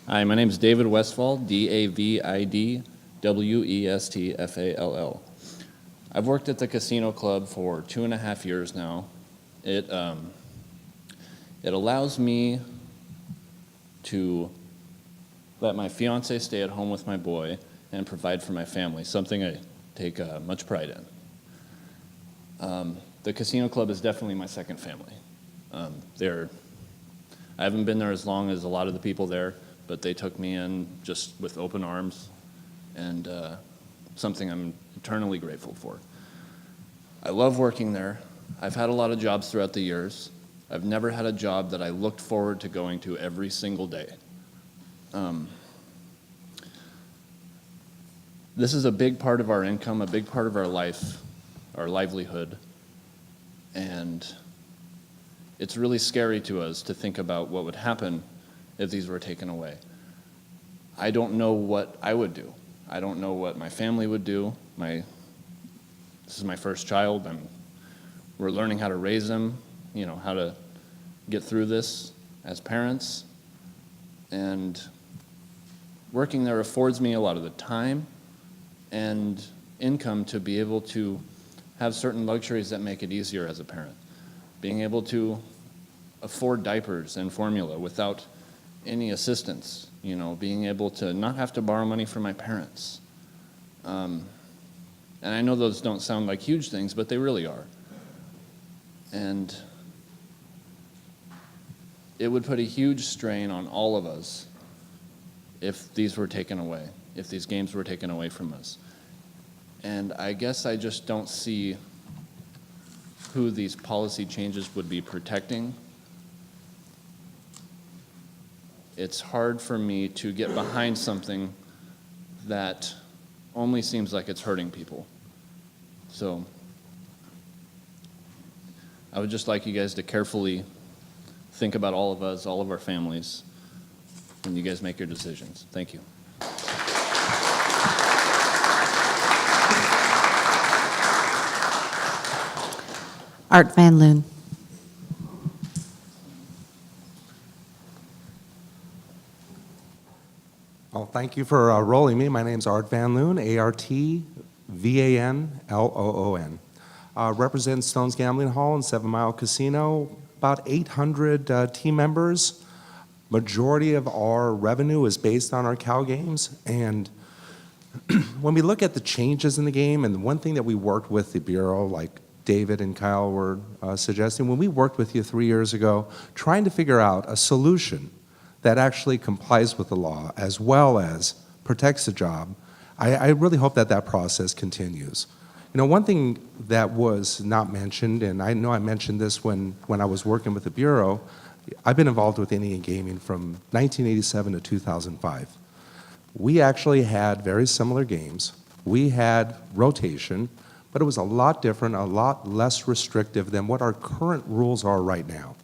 Hi, my name is David Westfall, DavidWestfall. I've worked at the Casino Club for 2.5 years now. It allows me to let my fiance stay at home with my boy and provide for my family, something I take much pride in. The Casino Club is definitely my second family. I haven't been there as long as a lot of the people there, but they took me in just with open arms, and something I'm eternally grateful for. I love working there. I've had a lot of jobs throughout the years. I've never had a job that I looked forward to going to every single day. This is a big part of our income, a big part of our life, our livelihood, and it's really scary to us to think about what would happen if these were taken away. I don't know what I would do. I don't know what my family would do. This is my first child. We're learning how to raise him, how to get through this as parents. And working there affords me a lot of the time and income to be able to have certain luxuries that make it easier as a parent. Being able to afford diapers and formula without any assistance, being able to not have to borrow money from my parents. And I know those don't sound like huge things, but they really are. And it would put a huge strain on all of us if these were taken away, if these games were taken away from us. And I guess I just don't see who these policy changes would be protecting. It's hard for me to get behind something that only seems like it's hurting people. So I would just like you guys to carefully think about all of us, all of our families, when you guys make your decisions. Thank you. Art Van Loon. Well, thank you for rolling me. My name's Art Van Loon, A-R-T-V-A-N-L-O-O-N. Represent Stones Gambling Hall and 7 Mile Casino. About 800 team members. Majority of our revenue is based on our Cal games. And when we look at the changes in the game, and one thing that we worked with the Bureau, like David and Kyle were suggesting, when we worked with you 3 years ago, trying to figure out a solution that actually complies with the law as well as protects the job, I really hope that that process continues. You know, one thing that was not mentioned, and I know I mentioned this when I was working with the Bureau, I've been involved with Indian gaming from 1987 to 2005. We actually had very similar games. We had rotation, but it was a lot different, a lot less restrictive than what our current rules are right now.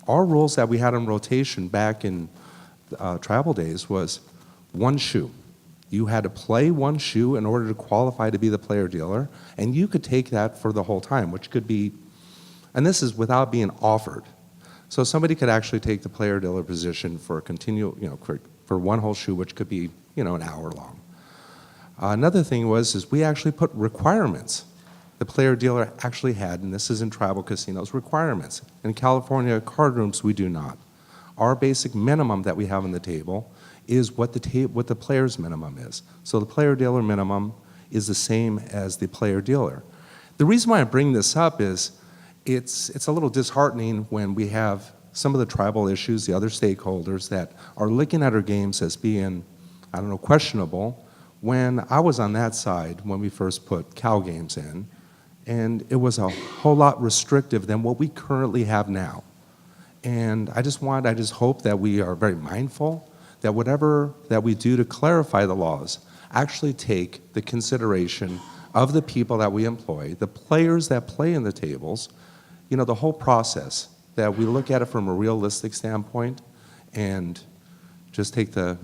Our rules that we had on rotation back in travel days was one shoe. You had to play one shoe in order to qualify to be the player dealer, and you could take that for the whole time, which could be, and this is without being offered. So somebody could actually take the player dealer position for a continual, for one whole shoe, which could be, an hour long. Another thing is we actually put requirements. The player dealer actually had, and this is in tribal casinos, requirements. In California card rooms, we do not. Our basic minimum that we have on the table is what the player's minimum is. So the player dealer minimum is the same as the player dealer. The reason why I bring this up is it's a little disheartening when we have some of the tribal issues, the other stakeholders that are looking at our games as being, questionable, when I was on that side when we first put Cal games in, and it was a whole lot restrictive than what we currently have now. And I just hope that we are very mindful that whatever that we do to clarify the laws actually take the consideration of the people that we employ, the players that play in the tables, the whole process, that we look at it from a realistic standpoint and just take the,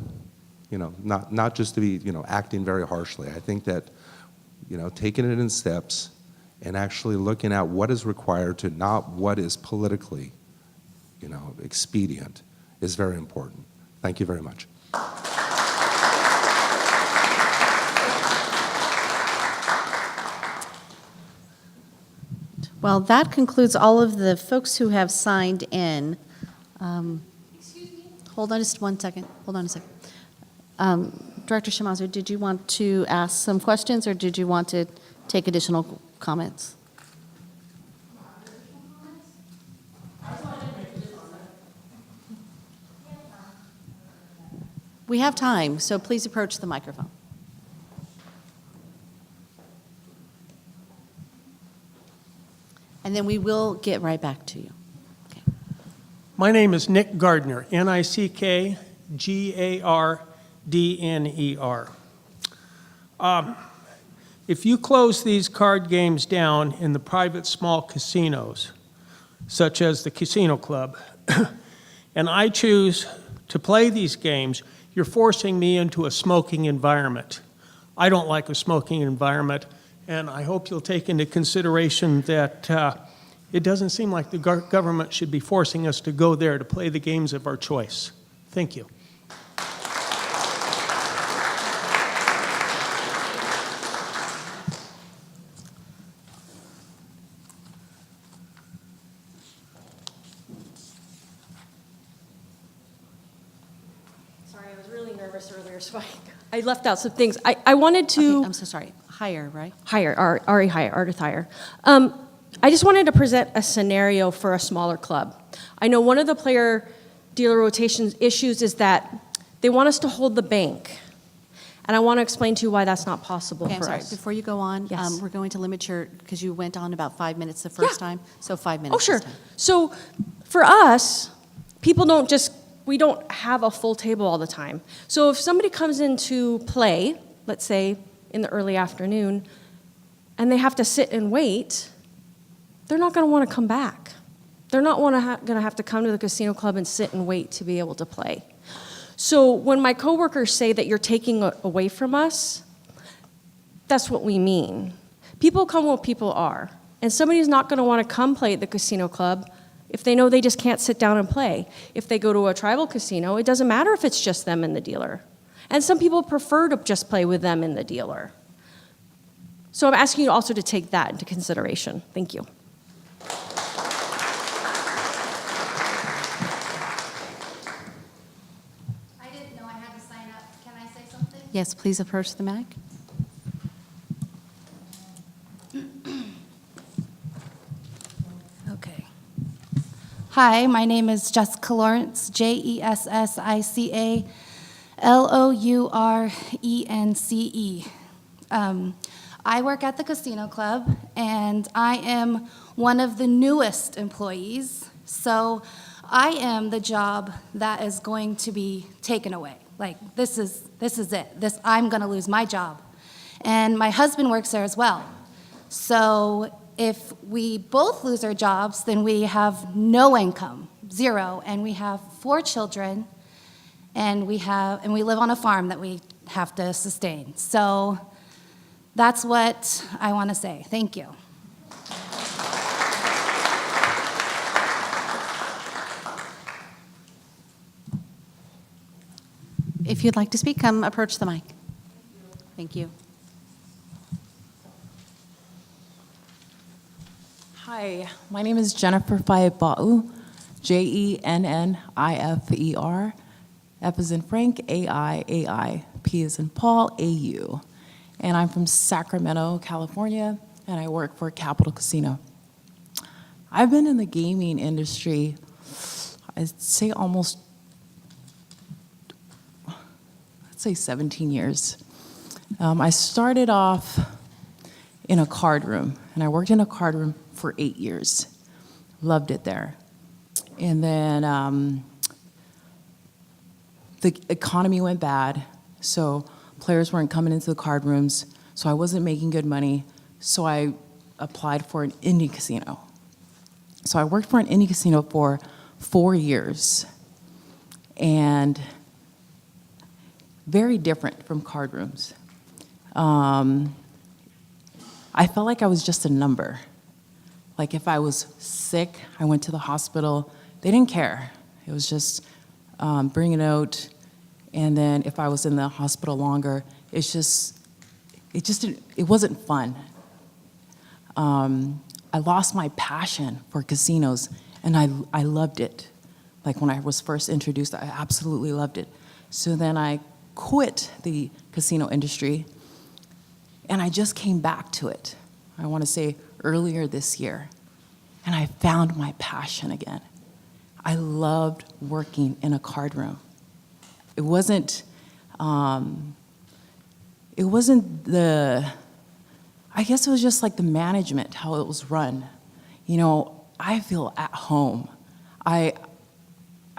not just to be, acting very harshly. I think that, taking it in steps and actually looking at what is required to not what is politically, expedient is very important. Thank you very much. Well, that concludes all of the folks who have signed in. Excuse me? Hold on just one second. Hold on a second. Director Shimazu, did you want to ask some questions, or did you want to take additional comments? We have time, so please approach the microphone. And then we will get right back to you. My name is Nick Gardner, Nickgardner. If you close these card games down in the private small casinos, such as the Casino Club, and I choose to play these games, you're forcing me into a smoking environment. I don't like a smoking environment, and I hope you'll take into consideration that it doesn't seem like the government should be forcing us to go there to play the games of our choice. Thank you. Sorry, I was really nervous earlier. higher, so I left out some things. I wanted to. Okay, I'm so sorry. Higher, right? Higher, Ari Higher, Ardith Higher. I just wanted to present a scenario for a smaller club. I know one of the player-dealer rotation issues is that they want us to hold the bank. And I want to explain to you why that's not possible Okay, I'm for sorry. us. Before you go on, Yes. we're going to limit your, because you went on about 5 minutes the first time, so 5 minutes. Oh, sure. this time. So for us, people don't just, we don't have a full table all the time. So if somebody comes in to play, let's say in the early afternoon, and they have to sit and wait, they're not going to want to come back. They're not going to have to come to the casino club and sit and wait to be able to play. So when my coworkers say that you're taking away from us, that's what we mean. People come where people are, and somebody's not going to want to come play at the casino club if they know they just can't sit down and play. If they go to a tribal casino, it doesn't matter if it's just them and the dealer. And some people prefer to just play with them and the dealer. So I'm asking you also to take that into consideration. Thank you. I didn't know I had to sign up. Can I say something? Yes, please approach the mic. Okay. Hi, my name is Jessica Lawrence, JESSICA LOURENCE. I work at the casino club, and I am one of the newest employees, so I am the job that is going to be taken away. Like, this is it. I'm going to lose my job. And my husband works there as well. So if we both lose our jobs, then we have no income, zero, and we have 4 children, and we live on a farm that we have to sustain. So that's what I want to say. Thank you. If you'd like to speak, come approach the mic. Thank you. Hi, my name is Jennifer Faiba'u, Jennifer, F as in Frank, AI, P as in Paul, AU. And I'm from Sacramento, California, and I work for Capital Casino. I've been in the gaming industry, I'd say almost, let's say 17 years. I started off in a card room, and I worked in a card room for 8 years. Loved it there. And then the economy went bad, so players weren't coming into the card rooms, so I wasn't making good money, so I applied for an indie casino. So I worked for an indie casino for 4 years, and very different from card rooms. I felt like I was just a number. Like if I was sick, I went to the hospital, they didn't care. It was just bring it out, and then if I was in the hospital longer, it wasn't fun. I lost my passion for casinos, and I loved it. Like when I was first introduced, I absolutely loved it. So then I quit the casino industry, and I just came back to it. I want to say earlier this year, and I found my passion again. I loved working in a card room. It wasn't the, I guess it was just like the management, how it was run. You know, I feel at home. I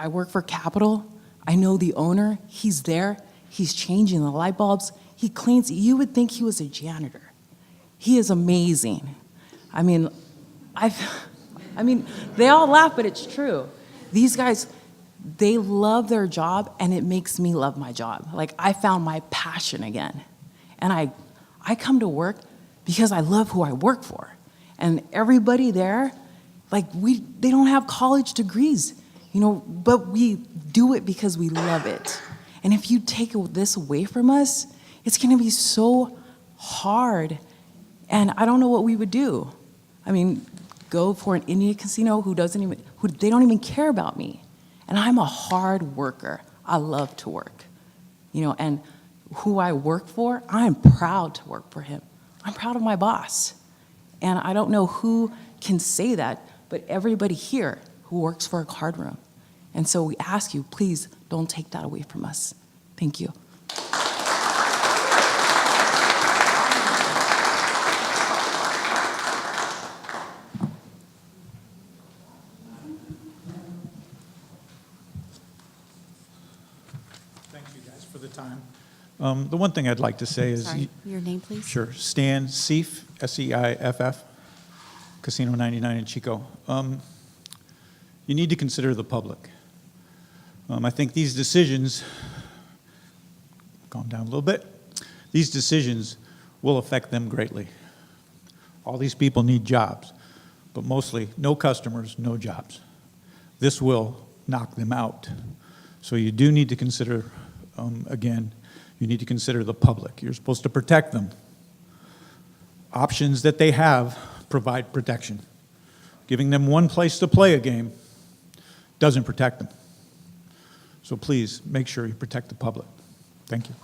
work for Capital. I know the owner. He's there. He's changing the light bulbs. He cleans. You would think he was a janitor. He is amazing. I mean, they all laugh, but it's true. These guys, they love their job, and it makes me love my job. Like, I found my passion again. And I come to work because I love who I work for. And everybody there, like, they don't have college degrees, you know, but we do it because we love it. And if you take this away from us, it's gonna be so hard. And I don't know what we would do. I mean, go for an Indian casino who they don't even care about me. And I'm a hard worker. I love to work. and who I work for, I'm proud to work for him. I'm proud of my boss. And I don't know who can say that, but everybody here who works for a card room. And so we ask you, please don't take that away from us. Thank you. Thank you guys for the time. The one thing I'd like to say is... Sorry, your name, please? Sure. Stan Seiff, S-E-I-F-F, Casino 99 in Chico. You need to consider the public. I think these decisions, calm down a little bit, these decisions will affect them greatly. All these people need jobs, but mostly no customers, no jobs. This will knock them out. So you do need to consider, again, you need to consider the public. You're supposed to protect them. Options that they have provide protection. Giving them one place to play a game doesn't protect them. So please make sure you protect the public. Thank you.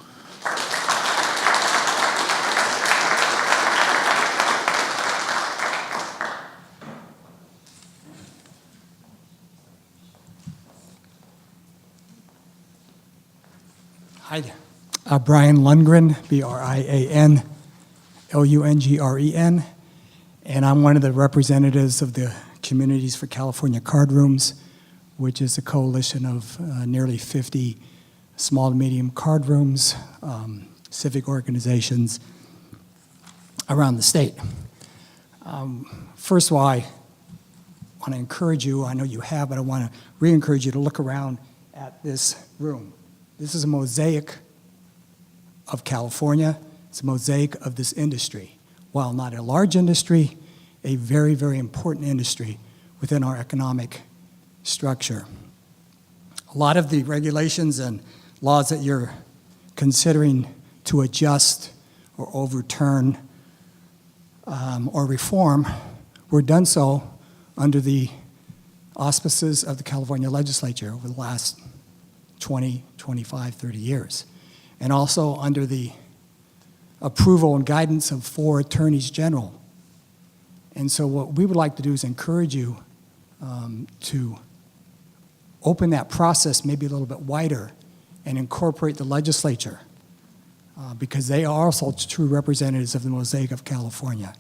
Hi there. Brian Lundgren, B-R-I-A-N, L-U-N-G-R-E-N, and I'm one of the representatives of the Communities for California Card Rooms, which is a coalition of nearly 50 small to medium card rooms, civic organizations around the state. First of all, I want to encourage you, I know you have, but I want to re-encourage you to look around at this room. This is a mosaic of California. It's a mosaic of this industry. While not a large industry, a very, very important industry within our economic structure. A lot of the regulations and laws that you're considering to adjust or overturn or reform were done so under the auspices of the California legislature over the last 20, 25, 30 years. And also under the approval and guidance of 4 attorneys general. And so what we would like to do is encourage you to open that process maybe a little bit wider and incorporate the legislature because they are also true representatives of the mosaic of California,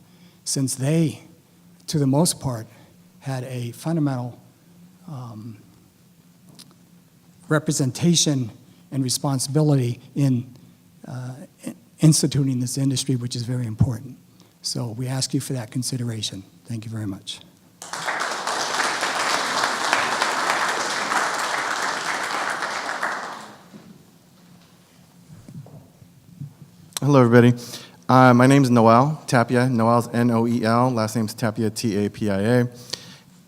since they, to the most part, had a fundamental representation and responsibility in instituting this industry, which is very important. So we ask you for that consideration. Thank you very much. Hello, everybody. My name is Noel Tapia. Noel's N-O-E-L. Last name's Tapia, T-A-P-I-A.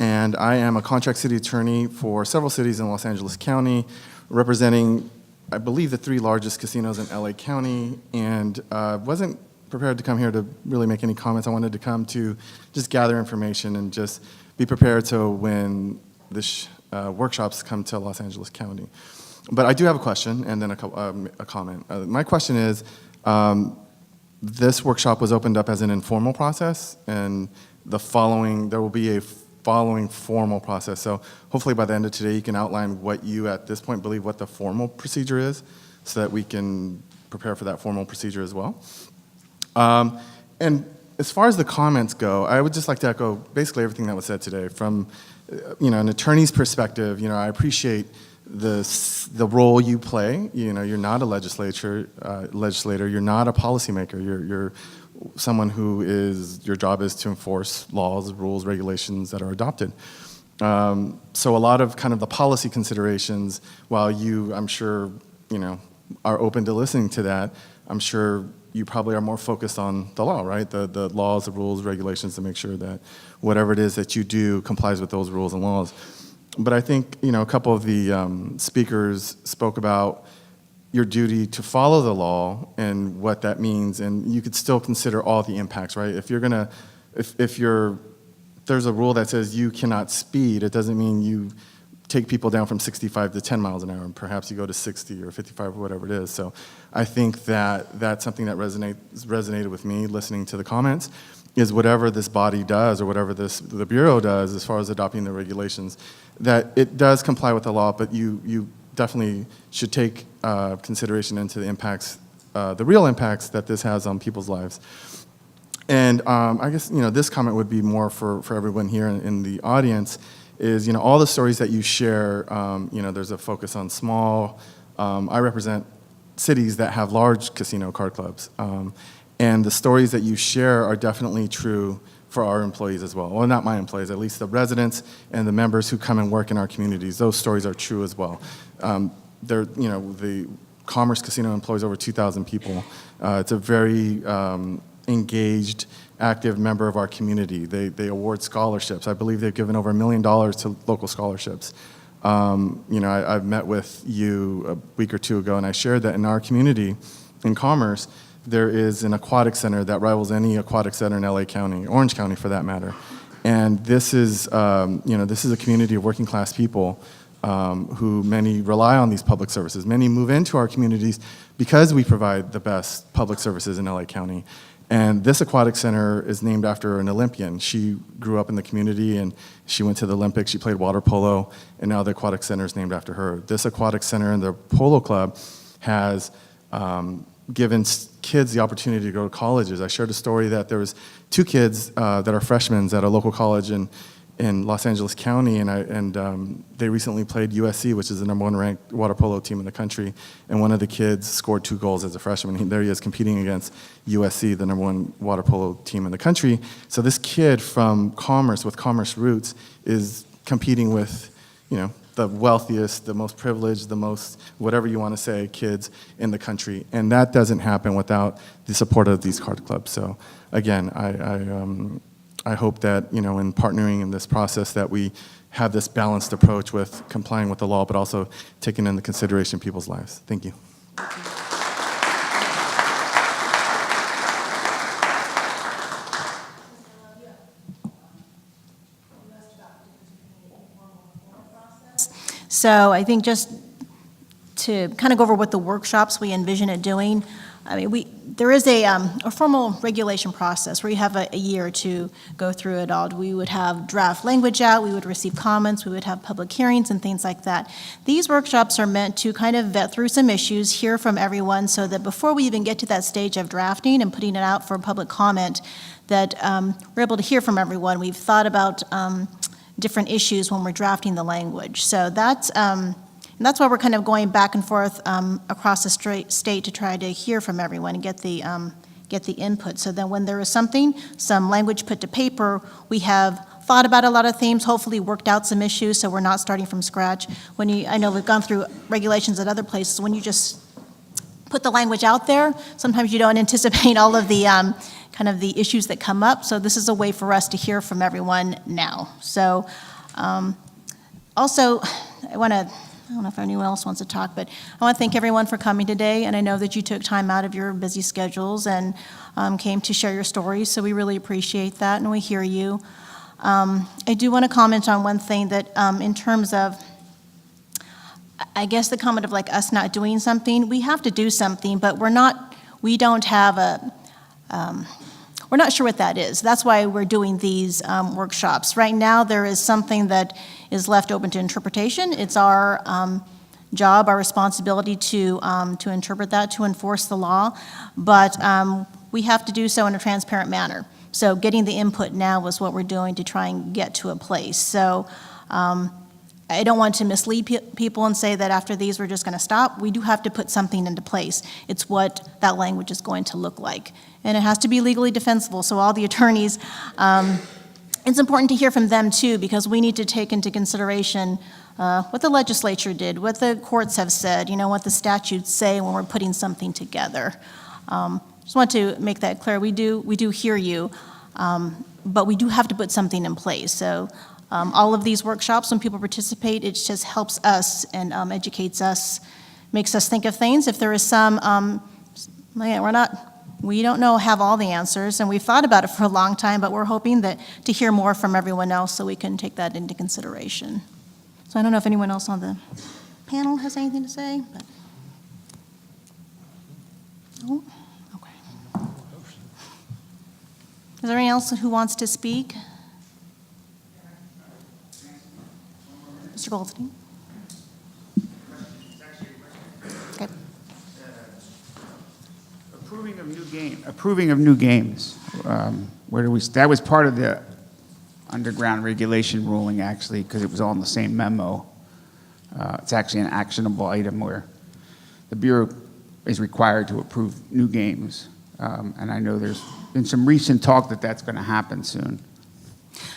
And I am a contract city attorney for several cities in Los Angeles County, representing, I believe, the 3 largest casinos in LA County. And wasn't prepared to come here to really make any comments. I wanted to come to just gather information and just be prepared so when the workshops come to Los Angeles County. But I do have a question and then a comment. My question is, this workshop was opened up as an informal process, and there will be a following formal process. So hopefully by the end of today, you can outline what you at this point believe what the formal procedure is, so that we can prepare for that formal procedure as well. And as far as the comments go, I would just like to echo basically everything that was said today. From an attorney's perspective, I appreciate the role you play. You're not a legislator, you're not a policymaker, you're someone who your job is to enforce laws, rules, regulations that are adopted. So a lot of kind of the policy considerations, while you, I'm sure, are open to listening to that, I'm sure you probably are more focused on the law, right? The laws, the rules, regulations to make sure that whatever it is that you do complies with those rules and laws. But I think, a couple of the speakers spoke about your duty to follow the law and what that means, and you could still consider all the impacts, right? If there's a rule that says you cannot speed, it doesn't mean you take people down from 65 to 10 miles an hour, and perhaps you go to 60 or 55 or whatever it is. So I think that that's something that resonated with me listening to the comments, is whatever this body does or whatever the Bureau does as far as adopting the regulations, that it does comply with the law, but you definitely should take consideration into the impacts, the real impacts that this has on people's lives. And I guess, this comment would be more for everyone here in the audience, is, all the stories that you share, there's a focus on small, I represent cities that have large casino card clubs. And the stories that you share are definitely true for our employees as well. Well, not my employees, at least the residents and the members who come and work in our communities. Those stories are true as well. The Commerce Casino employs over 2,000 people. It's a very engaged, active member of our community. They award scholarships. I believe they've given over $1 million to local scholarships. I've met with you a week or two ago, and I shared that in our community, in Commerce, there is an aquatic center that rivals any aquatic center in LA County, Orange County for that matter. And this is a community of working class people who many rely on these public services. Many move into our communities because we provide the best public services in LA County. And this aquatic center is named after an Olympian. She grew up in the community and she went to the Olympics, she played water polo, and now the aquatic center is named after her. This aquatic center and the polo club has given kids the opportunity to go to colleges. I shared a story that there was 2 kids that are freshmen at a local college in Los Angeles County, and they recently played USC, which is the #1 ranked water polo team in the country, and one of the kids scored 2 goals as a freshman. There he is competing against USC, the #1 water polo team in the country. So this kid from Commerce, with Commerce roots, is competing with, the wealthiest, the most privileged, the most, whatever you want to say, kids in the country. And that doesn't happen without the support of these card clubs. So again, I hope that, in partnering in this process, that we have this balanced approach with complying with the law, but also taking into consideration people's lives. Thank you. So I think just to kind of go over what the workshops we envision it doing, there is a formal regulation process where you have a year to go through it all. We would have draft language out, we would receive comments, we would have public hearings and things like that. These workshops are meant to kind of vet through some issues, hear from everyone, so that before we even get to that stage of drafting and putting it out for public comment, that we're able to hear from everyone. We've thought about different issues when we're drafting the language. So that's why we're kind of going back and forth across the state to try to hear from everyone and get the input. So then when there is some language put to paper, we have thought about a lot of themes, hopefully worked out some issues, so we're not starting from scratch. I know we've gone through regulations at other places. When you just put the language out there, sometimes you don't anticipate all of the kind of the issues that come up. So this is a way for us to hear from everyone now. So also, I don't know if anyone else wants to talk, but I want to thank everyone for coming today, and I know that you took time out of your busy schedules and came to share your stories, so we really appreciate that, and we hear you. I do want to comment on one thing that in terms of, I guess the comment of like us not doing something, we have to do something, but we're not sure what that is. That's why we're doing these workshops. Right now, there is something that is left open to interpretation. It's our job, our responsibility to interpret that, to enforce the law, but we have to do so in a transparent manner. So getting the input now is what we're doing to try and get to a place. So I don't want to mislead people and say that after these we're just going to stop. We do have to put something into place. It's what that language is going to look like. And it has to be legally defensible, so all the attorneys, it's important to hear from them too, because we need to take into consideration what the legislature did, what the courts have said, what the statutes say when we're putting something together. Just want to make that clear. We do hear you, but we do have to put something in place. So all of these workshops, when people participate, it just helps us and educates us, makes us think of things. If there is some, we don't have all the answers, and we've thought about it for a long time, but we're hoping to hear more from everyone else so we can take that into consideration. So I don't know if anyone else on the panel has anything to say, but. No? Okay. Is there anyone else who wants to speak? Mr. Goldstein? Okay. Approving of new games. Where do we, that was part of the underground regulation ruling, actually, because it was all in the same memo. It's actually an actionable item where the Bureau is required to approve new games. And I know there's been some recent talk that that's going to happen soon.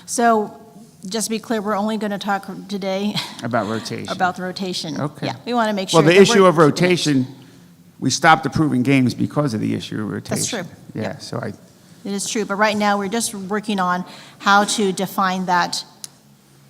So, just to be clear, we're only going to talk today About rotation. about the rotation. Okay. Yeah, we want to make sure. Well, the that issue we're- of rotation, we stopped approving games because of the issue of rotation. That's true. Yeah, so I, It is true, but right now, we're just working on how to define that,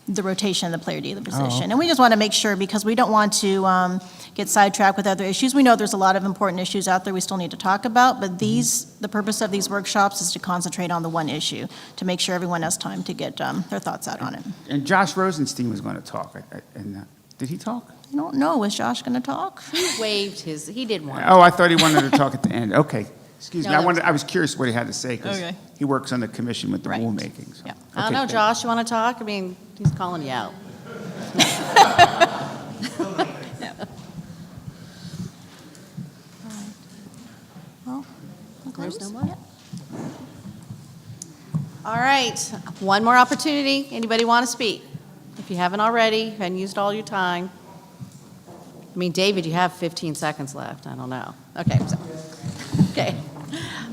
the rotation of the player dealer position. okay. And we just want to make sure, because we don't want to get sidetracked with other issues. We know there's a lot of important issues out there we still need to talk about, but the purpose of these workshops is to concentrate on the one issue, to make sure everyone has time to get their thoughts out on it. and Josh Rosenstein was going to talk, and did he talk? I don't know, is Josh going to talk? He waived his, he did one. Oh, I thought he wanted to talk at the end. Okay. Excuse me. No, that was- I was curious what he had to say because Okay. he works on the commission with the Right. rulemaking. So. I don't Okay, know, thank- Josh, you want to talk? I mean, he's calling you out. Well, There's no more? All right, one more opportunity. Anybody want to speak? If you haven't already, you haven't used all your time. I mean, David, you have 15 seconds left. I don't know. Okay. Okay.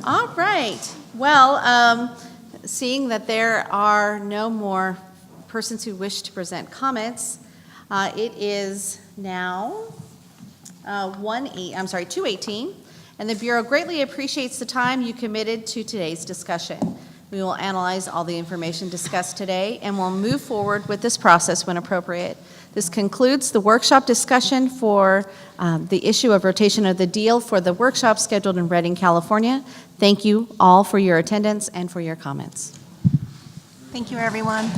All right. Well, seeing that there are no more persons who wish to present comments, it is now 2:18, and the Bureau greatly appreciates the time you committed to today's discussion. We will analyze all the information discussed today, and we'll move forward with this process when appropriate. This concludes the workshop discussion for the issue of rotation of the deal for the workshop scheduled in Redding, California. Thank you all for your attendance and for your comments. Thank you, everyone.